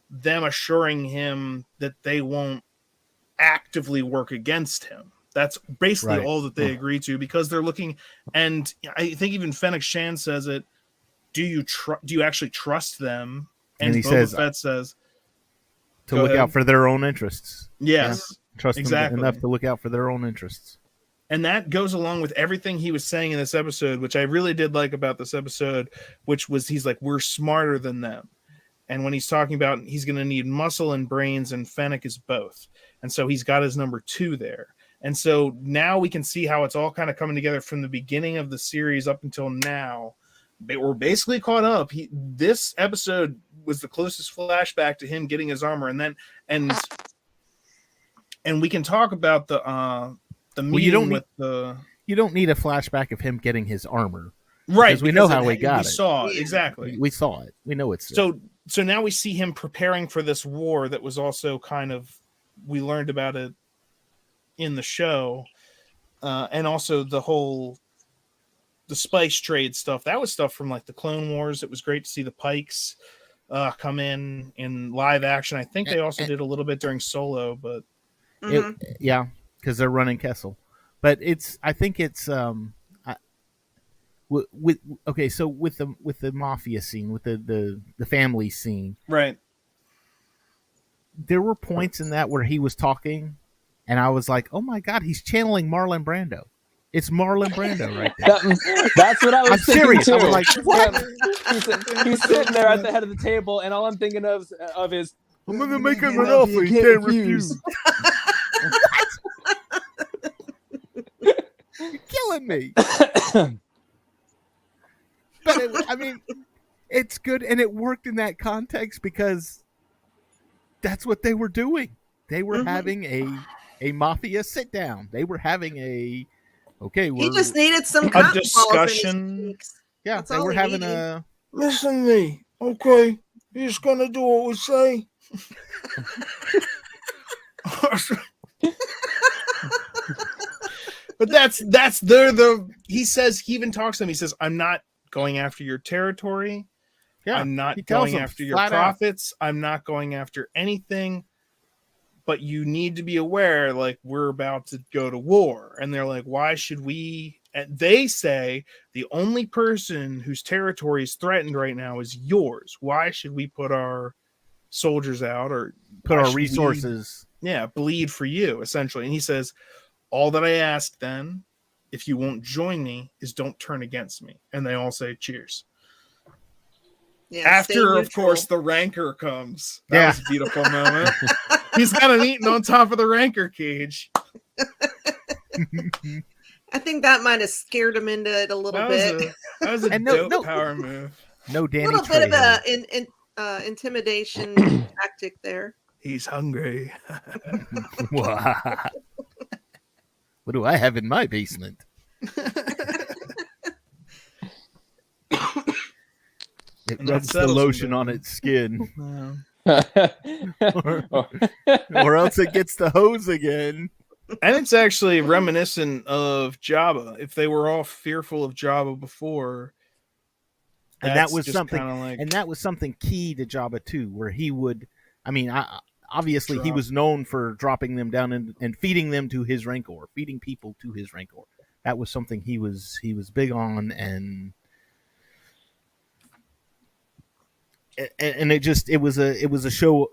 them assuring him that they won't actively work against him. That's basically Right. all that they agree to, because they're looking, and I think even Fennec Shan says it. Do you actually trust them? And he Boba says Fett says to Go look ahead. out for their own interests. yes. Trust Exactly. them enough to look out for their own interests. And that goes along with everything he was saying in this episode, which I really did like about this episode, which was he's like, we're smarter than them. And when he's talking about he's going to need muscle and brains, and Fennec is both. And so he's got his number 2 there. And so now we can see how it's all kind of coming together from the beginning of the series up until now. We're basically caught up. This episode was the closest flashback to him getting his armor. And then, and we can talk about the meeting with the... You don't need a flashback of him getting his armor. Right. Because we know how he got it. We saw it. Exactly. We saw it. We know it's there. So now we see him preparing for this war that was also kind of, we learned about it in the show. And also the spice trade stuff. That was stuff from like the Clone Wars. It was great to see the Pikes come in live action. I think they also did a little bit during Solo, but yeah, because they're running Kessel. But I think it's with the mafia scene, with the family scene, right? There were points in that where he was talking, and I was like, "Oh my god, he's channeling Marlon Brando." It's Marlon Brando right there. That's what I was thinking serious. too. I was like, what? He's sitting there at the head of the table, and all I'm thinking of is, I'm going to make him an offer he can't refuse. You're killing me. But it's good, and it worked in that context because that's what they were doing. They were having a mafia sit down. They were having he just needed some a discussion. Yeah, they were having a listen to me. Okay, you're just gonna do what we say. But he says, he even talks to him. He says, I'm not going after your territory. Yeah, I'm not going after your profits. I'm not going after anything. But you need to be aware, like, we're about to go to war. And they're like, why should we? And they say the only person whose territory is threatened right now is yours. Why should we put our soldiers out or put our resources? Bleed for you, essentially. And he says, all that I ask then, if you won't join me, is don't turn against me. And they all say cheers. Yeah, after, of course, the rancor comes. That was a beautiful moment. He's got an eating on top of the rancor cage. I think that might have scared him into it a little bit. That was a dope power move. No Danny a little bit of a intimidation tactic there. He's hungry. What do I have in my basement? It rubs the lotion on its skin. or else it gets the hose again. And it's actually reminiscent of Jabba. If they were all fearful of Jabba before, and that was something, and that was something key to Jabba too, where he would. Obviously, he was known for dropping them down and feeding them to his rancor, feeding people to his rancor. That was something he was big on, and it was a show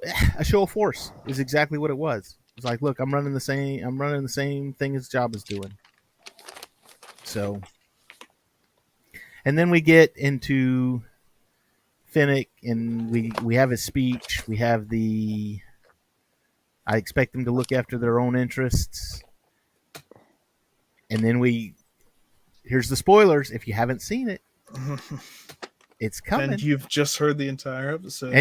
of force. Is exactly what it was. It's like, look, I'm running the same thing as Jabba's doing. So, and then we get into Fennec, and we have his speech. We have I expect them to look after their own interests. And then here's the spoilers. If you haven't seen it, it's coming. And you've just heard the entire episode.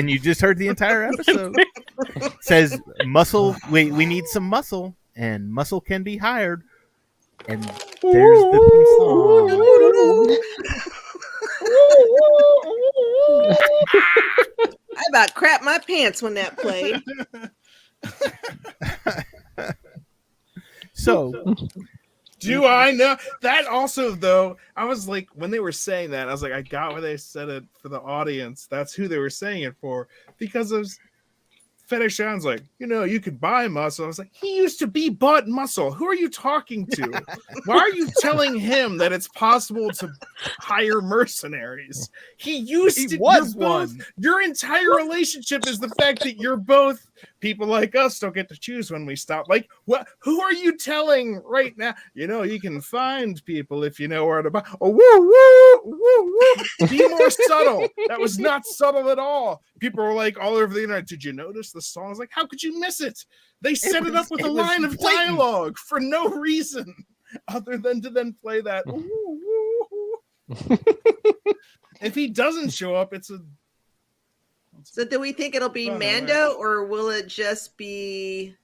It says muscle. We need some muscle, and muscle can be hired. And there's the song. I about crap my pants when that played. So, do I know that also, though? I was like, when they were saying that, I was like, I got why they said it for the audience. That's who they were saying it for, because of Fetish John's like, you could buy muscle. I was like, he used to be butt muscle. Who are you talking to? Why are you telling him that it's possible to hire mercenaries? He was one. Your entire relationship is the fact that you're both people like us don't get to choose when we stop. Like, what? Who are you telling right now? You can find people if you know where to buy. Oh, woo, woo, woo, woo. Be more subtle. That was not subtle at all. People were like all over the internet. Did you notice the song? I was like, how could you miss it? They set it up with a line of dialogue for no reason other than to then play that. If he doesn't show up, it's a. So do we think it'll be Mando, or will it just be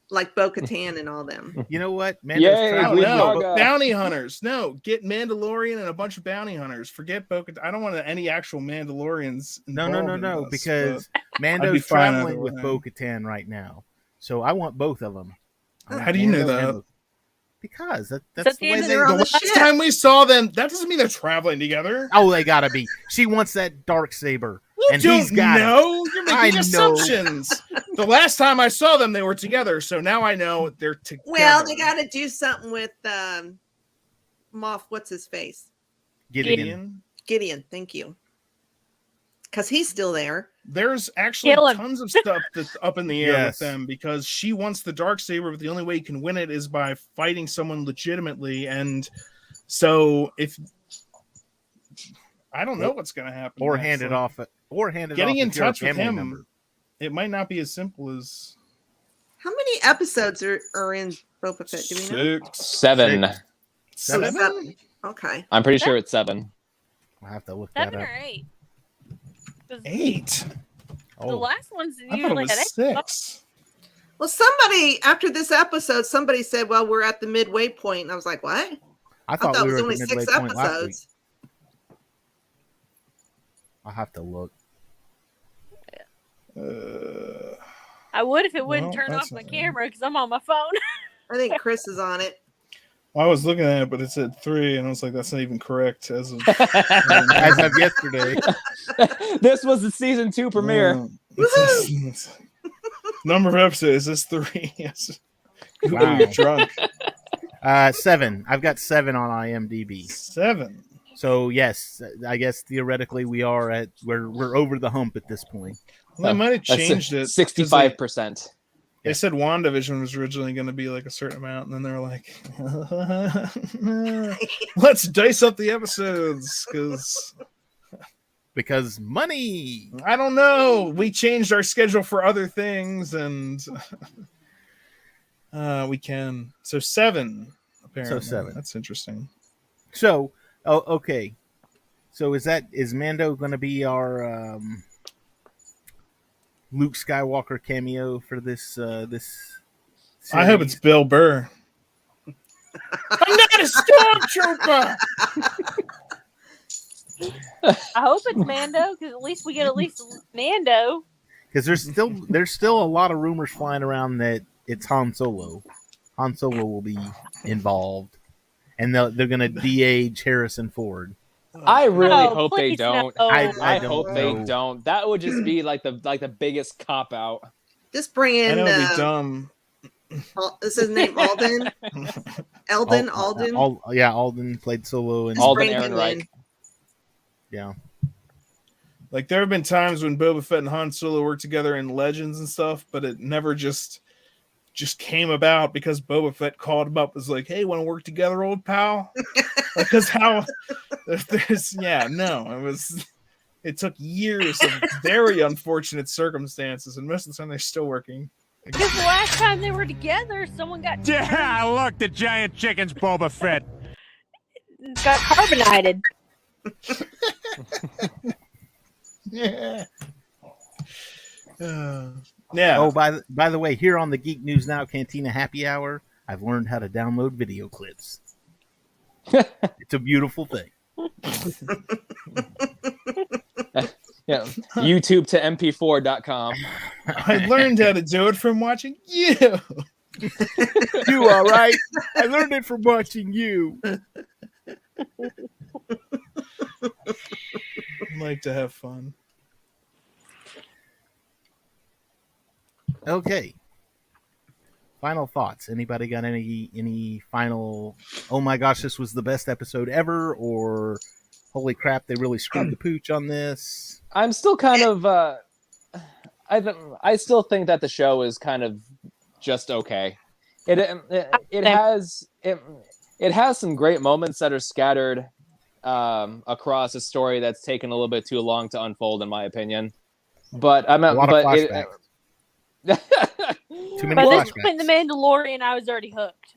like Bo-Katan and all them? You know what? Bounty hunters. No, get Mandalorian and a bunch of bounty hunters. Forget Bo-Katan. I don't want any actual Mandalorians. No, because Mando's traveling with Bo-Katan right now. So I want both of them. How do you know that? Because that's the way the last time we saw them, that doesn't mean they're traveling together. Oh, they gotta be. She wants that dark saber. And he's got it. You're making assumptions. The last time I saw them, they were together. So now I know they're together. Well, they got to do something with Moff. What's his face? Gideon. Thank you. Because he's still there. There's actually tons of stuff that's up in the air with them because she wants the Darksaber, but the only way you can win it is by fighting someone legitimately. And so I don't know what's going to happen. Or hand it off. Or hand it off. Getting in touch with him, member. It might not be as simple as. How many episodes are in Boba Fett? Do we know? 7. 7? Okay. I'm pretty sure it's 7. I'll have to look that up. 7 or 8? 8. The last one's I thought it was 6. Well, somebody after this episode, somebody said, "Well, we're at the midway point," and I was like, "What?" I thought we it was only 6 episodes. I'll have to look. I would if it wouldn't turn off my camera because I'm on my phone. I think Chris is on it. Well, I was looking at it, but it said 3, and I was like, "That's not even correct." As of yesterday, this was the season 2 premiere. Number of episodes is 3. Yes. Wow. You're drunk. 7. I've got 7 on IMDb. 7. So yes, I guess theoretically we're over the hump at this point. Well, they might have changed it. 65%. They said WandaVision was originally going to be like a certain amount, and then they're like, let's dice up the episodes because money. I don't know. We changed our schedule for other things, and we can. So 7, apparently. So 7. That's interesting. So, okay. So is Mando going to be our Luke Skywalker cameo for this series? I hope it's Bill Burr. I'm not a stormtrooper. I hope it's Mando because at least we get Mando. Because there's still a lot of rumors flying around that it's Han Solo. Han Solo will be involved, and they're going to de-age Harrison Ford. I really hope they don't. No. I hope they don't. That would just be like the biggest cop out. Just bring in. I know it'd be dumb. Is his name Alden? Alden. Alden played Solo and Alden Ehrenreich. Yeah. Like there have been times when Boba Fett and Han Solo worked together in Legends and stuff, but it never just came about because Boba Fett called him up, was like, "Hey, want to work together, old pal?" Because it took years of very unfortunate circumstances, and most of the time they're still working. Because the last time they were together, someone got look, the giant chicken's Boba Fett. Got carbonated. Yeah. Oh, by the way, here on the Geek News Now Cantina Happy Hour, I've learned how to download video clips. It's a beautiful thing. Yeah, YouTube to mp4.com. I learned how to do it from watching you. You all right? I learned it from watching you. I like to have fun. Okay. Final thoughts. Anybody got any final? Oh my gosh, this was the best episode ever, or holy crap, they really screwed the pooch on this. I'm still kind of. I still think that the show is kind of just okay. It has some great moments that are scattered across a story that's taken a little bit too long to unfold, in my opinion. But I'm A lot of but it, flashbacks. Too many By this flashbacks. point in The Mandalorian, I was already hooked.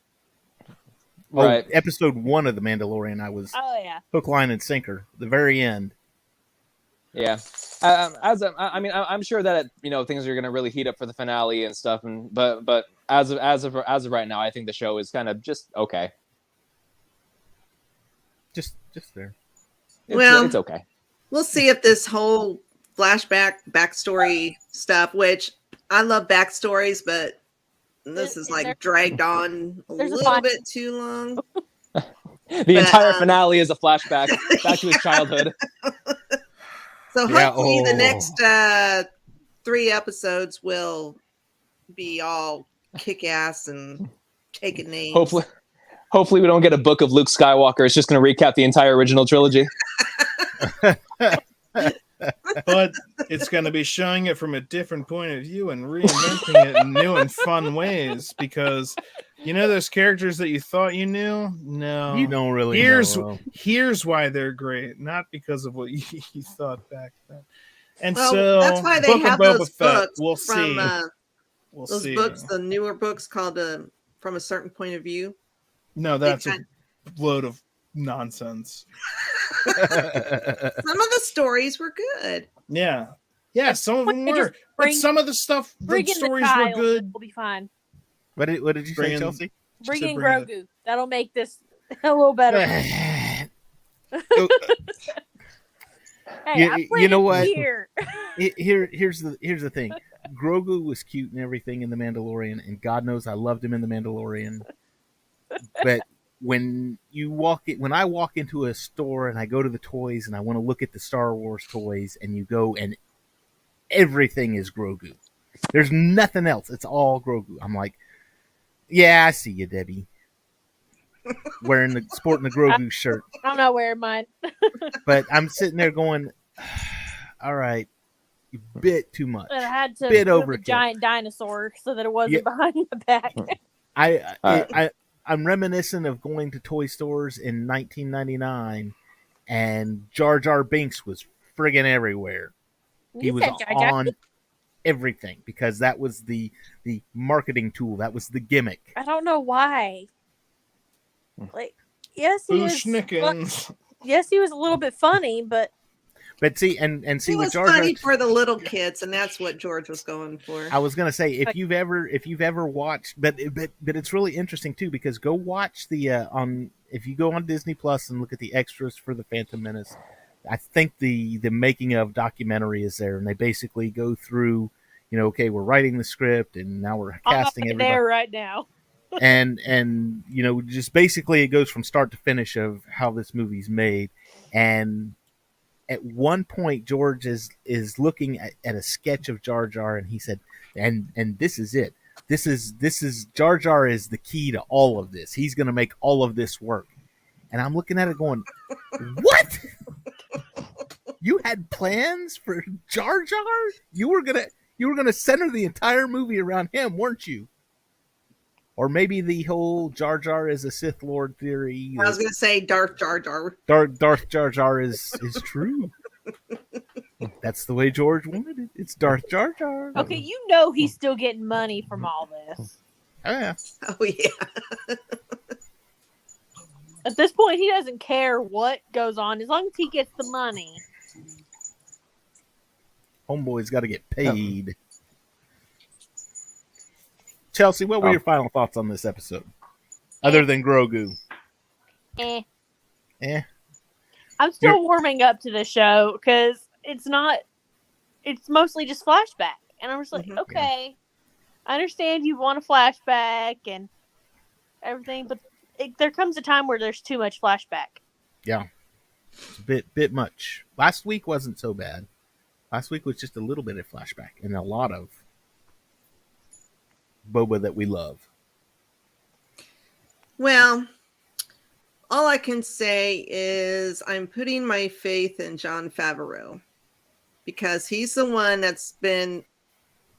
right. Episode 1 of The Mandalorian, I was Oh yeah. hook, line, and sinker. The very end. Yeah, I'm sure that things are going to really heat up for the finale and stuff, but as of right now, I think the show is kind of just okay. Just there. It's okay. We'll see if this whole backstory stuff, which I love backstories, but this is like dragged on a little bit too long. The entire finale is a flashback back to his childhood. So hopefully the next 3 episodes will be all kick-ass and taking names. Hopefully we don't get a book of Luke Skywalker. It's just going to recap the entire original trilogy. But it's going to be showing it from a different point of view and reinventing it in new and fun ways, because those characters that you thought you knew, no, You don't really know. Here's why they're great, not because of what you thought back then. And well, so that's why they Book have of Boba those Fett, books we'll from see. those books, the newer books called From a Certain Point of View. No, that's a load of nonsense. Some of the stories were good. Yeah, some of them were. But some of the stuff, the stories were good. We'll be fine. What did you say, Chelsea? Bring in Grogu. That'll make this a little better. Hey, you know what? Here. Here's the thing. Grogu was cute and everything in The Mandalorian, and God knows I loved him in The Mandalorian. But when I walk into a store and I go to the toys and I want to look at the Star Wars toys, and you go and everything is Grogu. There's nothing else. It's all Grogu. I'm like, yeah, I see you, Debbie. Sporting the Grogu shirt. I'm not wearing mine. But I'm sitting there going, all right, a bit too much. And I had to bit move overkill. a giant dinosaur so that it wasn't behind my back. I'm reminiscent of going to toy stores in 1999, and Jar Jar Binks was friggin' everywhere. He was on everything because that was the marketing tool. That was the gimmick. I don't know why. Like, yes, he was. Yes, he was a little bit funny, but see, and see, it was Jar funny for the little kids, and that's what George was going for. I was gonna say, if you've ever watched, but it's really interesting too, because go watch if you go on Disney Plus and look at the extras for the Phantom Menace. I think the making of documentary is there, and they basically go through, okay, we're writing the script, and now we're casting everybody there right now. and just basically it goes from start to finish of how this movie's made. And at one point George is looking at a sketch of Jar Jar, and he said, and this is it, this is Jar Jar is the key to all of this, he's going to make all of this work. And I'm looking at it going, what? You had plans for Jar Jar? You were gonna center the entire movie around him, weren't you? Or maybe the whole Jar Jar is a Sith Lord theory. I was going to say Darth Jar Jar. Darth Jar Jar is true. That's the way George wanted it. It's Darth Jar Jar. Okay, he's still getting money from all this. Oh, yeah. Oh, yeah. At this point, he doesn't care what goes on as long as he gets the money. Homeboy's got to get paid. Chelsea, what were your final thoughts on this episode? Other than Grogu. Eh. I'm still warming up to the show because it's mostly just flashback. And I'm just like, okay, I understand you want a flashback and everything, but there comes a time where there's too much flashback. Yeah. It's a bit much. Last week wasn't so bad. Last week was just a little bit of flashback and a lot of Boba that we love? Well, all I can say is I'm putting my faith in Jon Favreau because he's the one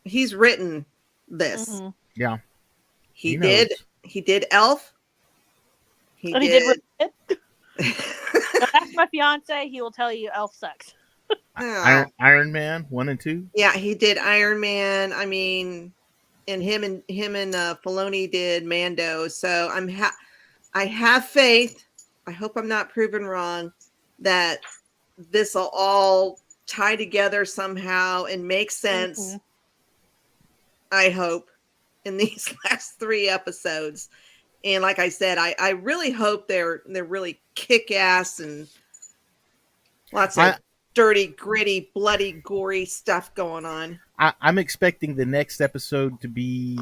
he's written this. Mm-hmm. Yeah. He did Elf. He did. That's my fiance. He will tell you Elf sucks. Iron Man 1 and 2. Yeah, he did Iron Man. I mean, and him and Filoni did Mando. So I have faith. I hope I'm not proven wrong that this will all tie together somehow and make sense. Mm-hmm. I hope in these last 3 episodes. And like I said, I really hope they're really kick-ass and lots of dirty, gritty, bloody, gory stuff going on. I'm expecting the next episode to be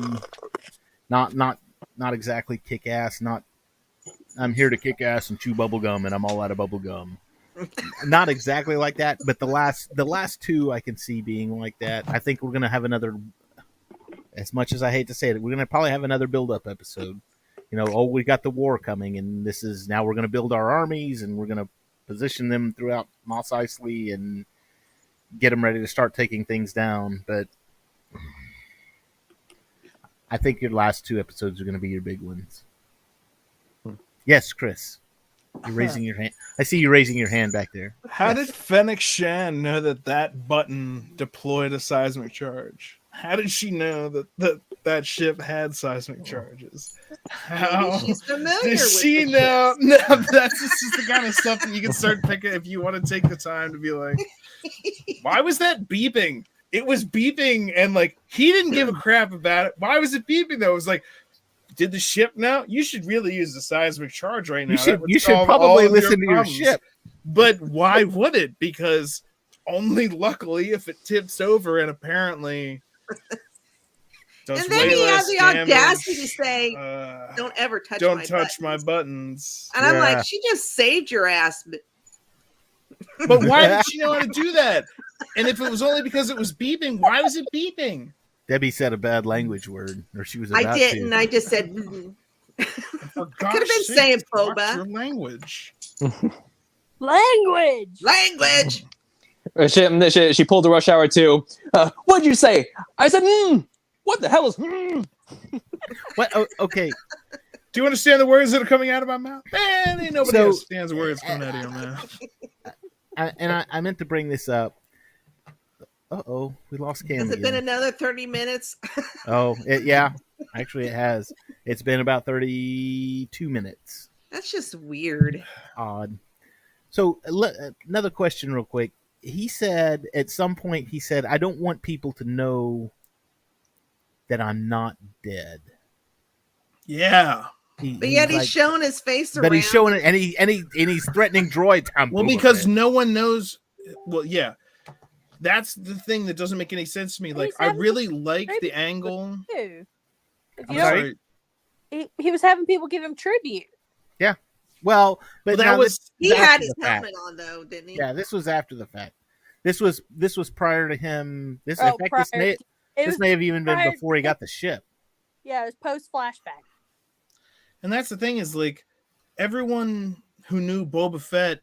not exactly kick-ass, not I'm here to kick ass and chew bubble gum and I'm all out of bubble gum. Not exactly like that, but the last 2 I can see being like that. I think we're gonna have another, as much as I hate to say it, we're gonna probably have another build-up episode. We got the war coming, and this is now we're gonna build our armies and we're gonna position them throughout Mos Eisley and get them ready to start taking things down. But I think your last 2 episodes are gonna be your big ones. Yes, Chris. You're raising your hand. I see you raising your hand back there. How did Fennec Shan know that button deployed a seismic charge? How did she know that ship had seismic charges? How Maybe she's familiar did with she the know? No, that's just the kind of stuff that you can start picking if you want to take the time to be like, why was that beeping? It was beeping, and he didn't give a crap about it. Why was it beeping though? It was like, did the ship know? You should really use the seismic charge right now. You should probably listen to your ship. But why would it? Because only luckily if it tips over, and apparently does and then way he less has the damage. audacity to say, don't ever touch my buttons. And I'm like, she just saved your ass. But why did she know how to do that? And if it was only because it was beeping, why was it beeping? Debbie said a bad language word, or she was about to. I didn't. I just said, For could have been saying Boba. Your language. Language. She pulled the rush hour too. What'd you say? I said, What the hell is? What? Oh, okay. Do you understand the words that are coming out of my mouth? Man, ain't nobody understands the words coming out of your mouth. I meant to bring this up. We lost Cam. Has it been another 30 minutes? Yeah. Actually, it has. It's been about 32 minutes. That's just weird. Odd. So, another question real quick. He said, at some point, I don't want people to know that I'm not dead. Yeah. But yet he's showing his face around. But he's showing it, and he's threatening droids. Well, because no one knows. Well, yeah. That's the thing that doesn't make any sense to me. I really like the angle. I'm sorry. He was having people give him tribute. Yeah. Well, but that was he had his helmet on though, didn't he? Yeah, this was after the fact. This was prior to him. This may have even been before he got the ship. Yeah, it was post flashback. And that's the thing is everyone who knew Boba Fett.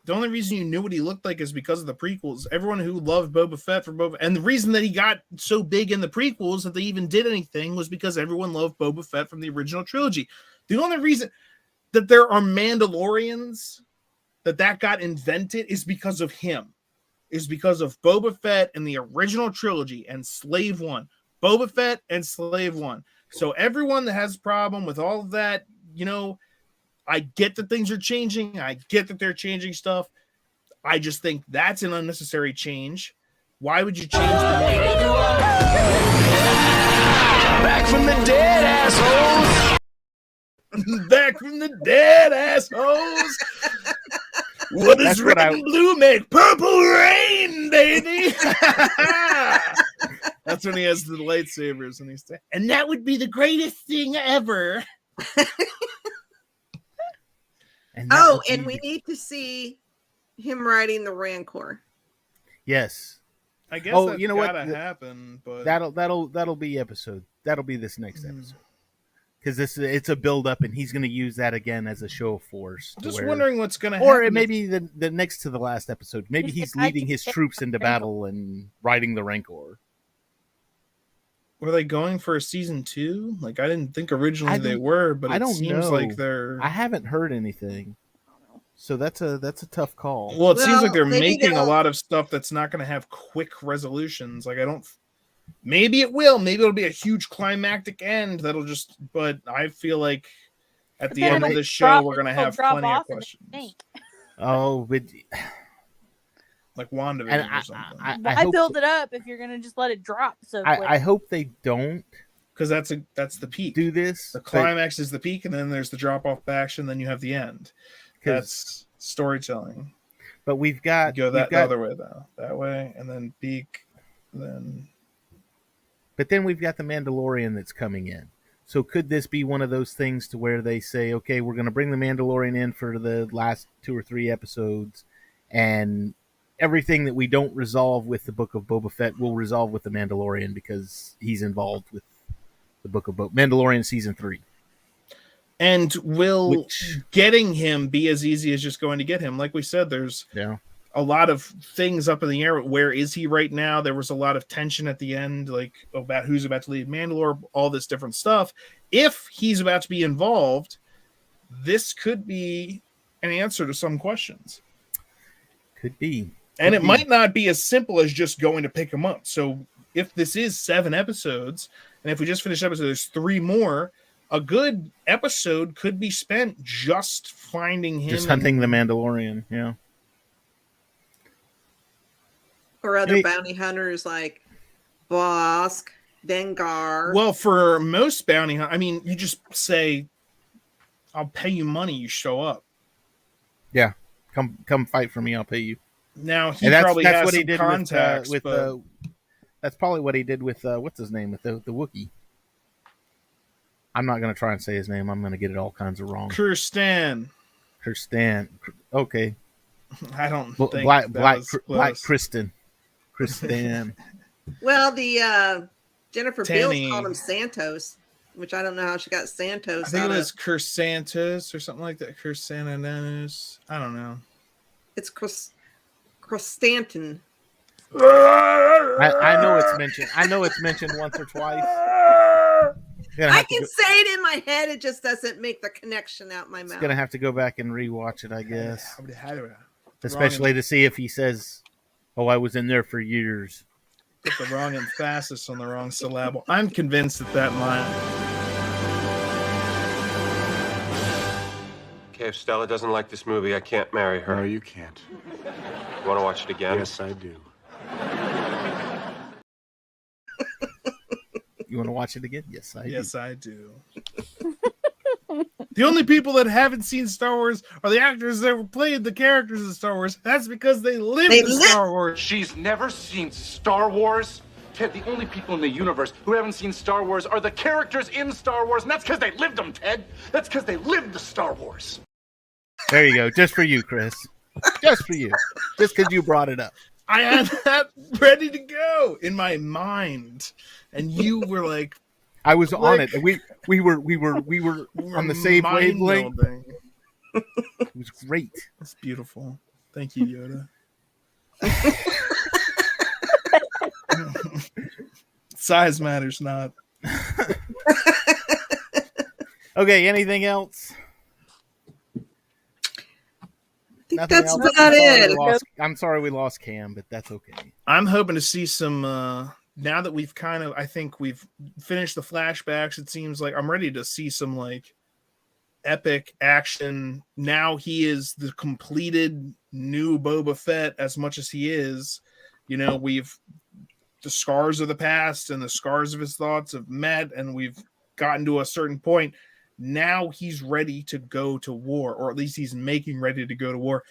The only reason you knew what he looked like is because of the prequels. Everyone who loved Boba Fett and the reason that he got so big in the prequels that they even did anything was because everyone loved Boba Fett from the original trilogy. The only reason that there are Mandalorians that got invented is because of him. Is because of Boba Fett and the original trilogy and Slave One. Boba Fett and Slave One. So everyone that has a problem with all of that, I get that things are changing. I get that they're changing stuff. I just think that's an unnecessary change. Why would you change the name? Back from the dead, assholes! Back from the dead, assholes! What does red and blue make? Purple rain, baby! That's when he has the lightsabers and he's and that would be the greatest thing ever. And we need to see him riding the Rancor. Yes. I guess that's gotta happen, but that'll be episode that'll be this next episode. Because it's a build up, and he's going to use that again as a show of force. Just wondering what's going to happen. Or it may be the next to the last episode. Maybe he's leading his troops into battle and riding the Rancor. Were they going for a season 2? Like, I didn't think originally they were, but it seems like they're. I haven't heard anything, so that's a tough call. Well, it seems like they're making a lot of stuff that's not going to have quick resolutions. Like, I don't. Maybe it will. Maybe it'll be a huge climactic end that'll just. But I feel like at the end of the show, we're going to have plenty of questions. Oh, but like WandaVision or something. I build it up if you're going to just let it drop. So I hope they don't, because that's the peak. Do this. The climax is the peak, and then there's the drop off action. Then you have the end. That's storytelling. But we've got the other way though. That way, and then peak, then. But then we've got the Mandalorian that's coming in. So could this be one of those things to where they say, okay, we're going to bring the Mandalorian in for the last 2 or 3 episodes, and everything that we don't resolve with the Book of Boba Fett we'll resolve with the Mandalorian because he's involved with the Book of Mandalorian season 3. And will getting him be as easy as just going to get him? Like we said, there's a lot of things up in the air. Where is he right now? There was a lot of tension at the end, like about who's about to leave Mandalore, all this different stuff. If he's about to be involved, this could be an answer to some questions. Could be. And it might not be as simple as just going to pick him up. So if this is 7 episodes, and if we just finish episode, there's 3 more, a good episode could be spent just finding him. Just hunting the Mandalorian, yeah. Or other bounty hunters like Bosk, Dengar. Well, for most bounty hunters, I mean, you just say, I'll pay you money, you show up. Yeah. Come fight for me, I'll pay you. Now, that's has what he did contacts, with that's probably what he did with what's his name, with the Wookiee. I'm not going to try and say his name. I'm going to get it all kinds of wrong. Kirstan. Okay. I don't think Black Kristen. Well, the Jennifer Beals called him Santos, which I don't know how she got Santos. I think it was Kersantos or something like that. Kersananus. I don't know. It's Crostanton. I know it's mentioned. I know it's mentioned once or twice. I can say it in my head. It just doesn't make the connection out my mouth. It's gonna have to go back and rewatch it, I guess. Especially to see if he says, "Oh, I was in there for years." Put the wrong emphasis on the wrong syllable. I'm convinced that line. Okay, if Stella doesn't like this movie, I can't marry her. No, you can't. You want to watch it again? Yes, I do. You want to watch it again? Yes, I do. Yes, I do. The only people that haven't seen Star Wars are the actors that played the characters in Star Wars. That's because they lived in Star Wars. She's never seen Star Wars. Ted, the only people in the universe who haven't seen Star Wars are the characters in Star Wars, and that's because they lived them, Ted. That's because they lived the Star Wars. There you go. Just for you, Chris. Just for you. Just because you brought it up. I had that ready to go in my mind, and you were like, "I was on it." We were on the same wavelength. It was great. It's beautiful. Thank you, Yoda. Size matters not. Okay. Anything else? I think that's about it. I'm sorry we lost Cam, but that's okay. I'm hoping to see some, now that we've I think we've finished the flashbacks, it seems like I'm ready to see some like epic action. Now he is the completed new Boba Fett as much as he is. You know, the scars of the past and the scars of his thoughts have met, and we've gotten to a certain point. Now he's ready to go to war, or at least he's making ready to go to war.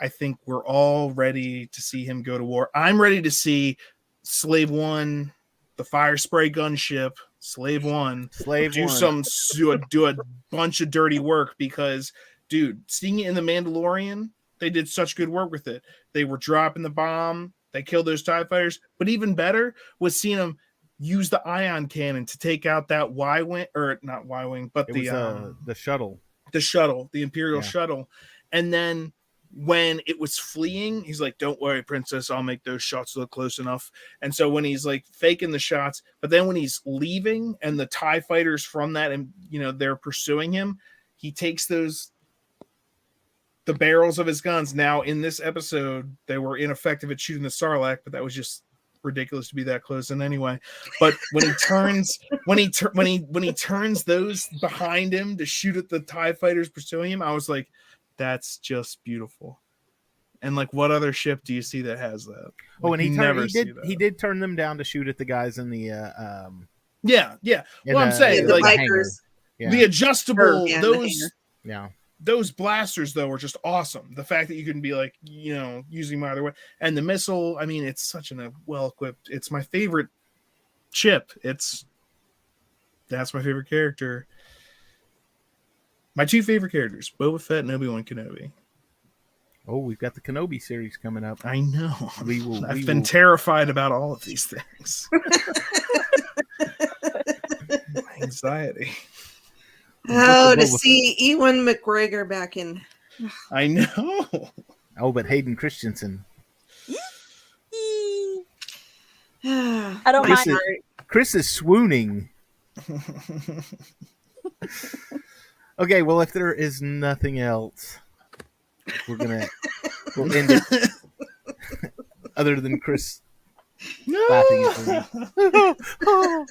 I think we're all ready to see him go to war. I'm ready to see Slave One, the fire spray gunship, Slave One, do a bunch of dirty work, because, dude, seeing it in The Mandalorian, they did such good work with it. They were dropping the bomb. They killed those TIE fighters. But even better was seeing them use the ion cannon to take out that Y-wing, or not Y-wing, but It the was the shuttle. The shuttle, the Imperial Yeah. shuttle. And then when it was fleeing, he's like, "Don't worry, princess, I'll make those shots look close enough." And so when he's like faking the shots, but then when he's leaving and the TIE fighters from that, and they're pursuing him, he takes the barrels of his guns. Now in this episode, they were ineffective at shooting the Sarlacc, but that was just ridiculous to be that close. And anyway, but when he turns when he turns those behind him to shoot at the TIE fighters pursuing him, I was like, that's just beautiful. And like, what other ship do you see that has that? Oh, Like, and he did turn them down to shoot at the guys in the yeah. Well, I'm saying the like bikers. the adjustable yeah. Those blasters though are just awesome. The fact that you can be like, using them either way, and the missile. I mean, it's such a well equipped. It's my favorite ship. That's my favorite character. My two favorite characters, Boba Fett and Obi-Wan Kenobi. Oh, we've got the Kenobi series coming up. I know. I've been terrified about all of these things. Anxiety. Oh, to see Ewan McGregor back in. I know. Oh, but Hayden Christensen. I don't mind. Chris is swooning. Okay, well, if there is nothing else, we'll end it. Other than Chris laughing at me.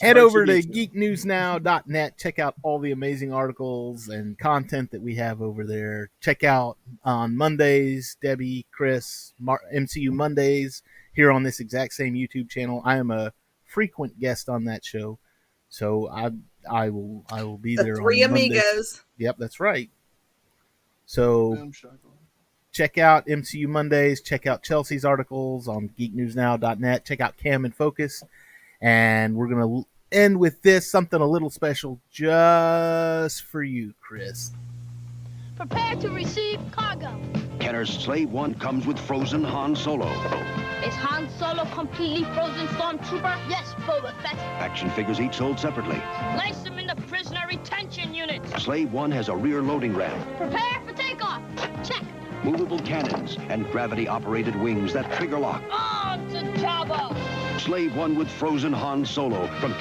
Head over to geeknewsnow.net. Check out all the amazing articles and content that we have over there. Check out on Mondays, Debbie, Chris, MCU Mondays here on this exact same YouTube channel. I am a frequent guest on that show, so I will be there. Three on Mondays. Amigos. Yep, that's right. So check out MCU Mondays. Check out Chelsea's articles on geeknewsnow.net. Check out Cam and Focus. And we're going to end with something a little special just for you, Chris. Prepare to receive cargo. Kenner's Slave One comes with frozen Han Solo. Is Han Solo completely frozen stormtrooper? Yes, Boba Fett. Action figures each sold separately. Place them in the prisoner retention unit. Slave One has a rear loading ramp. Prepare for takeoff. Check. Movable cannons and gravity-operated wings that trigger lock. On to Jabba. Slave One with frozen Han Solo from Kenner.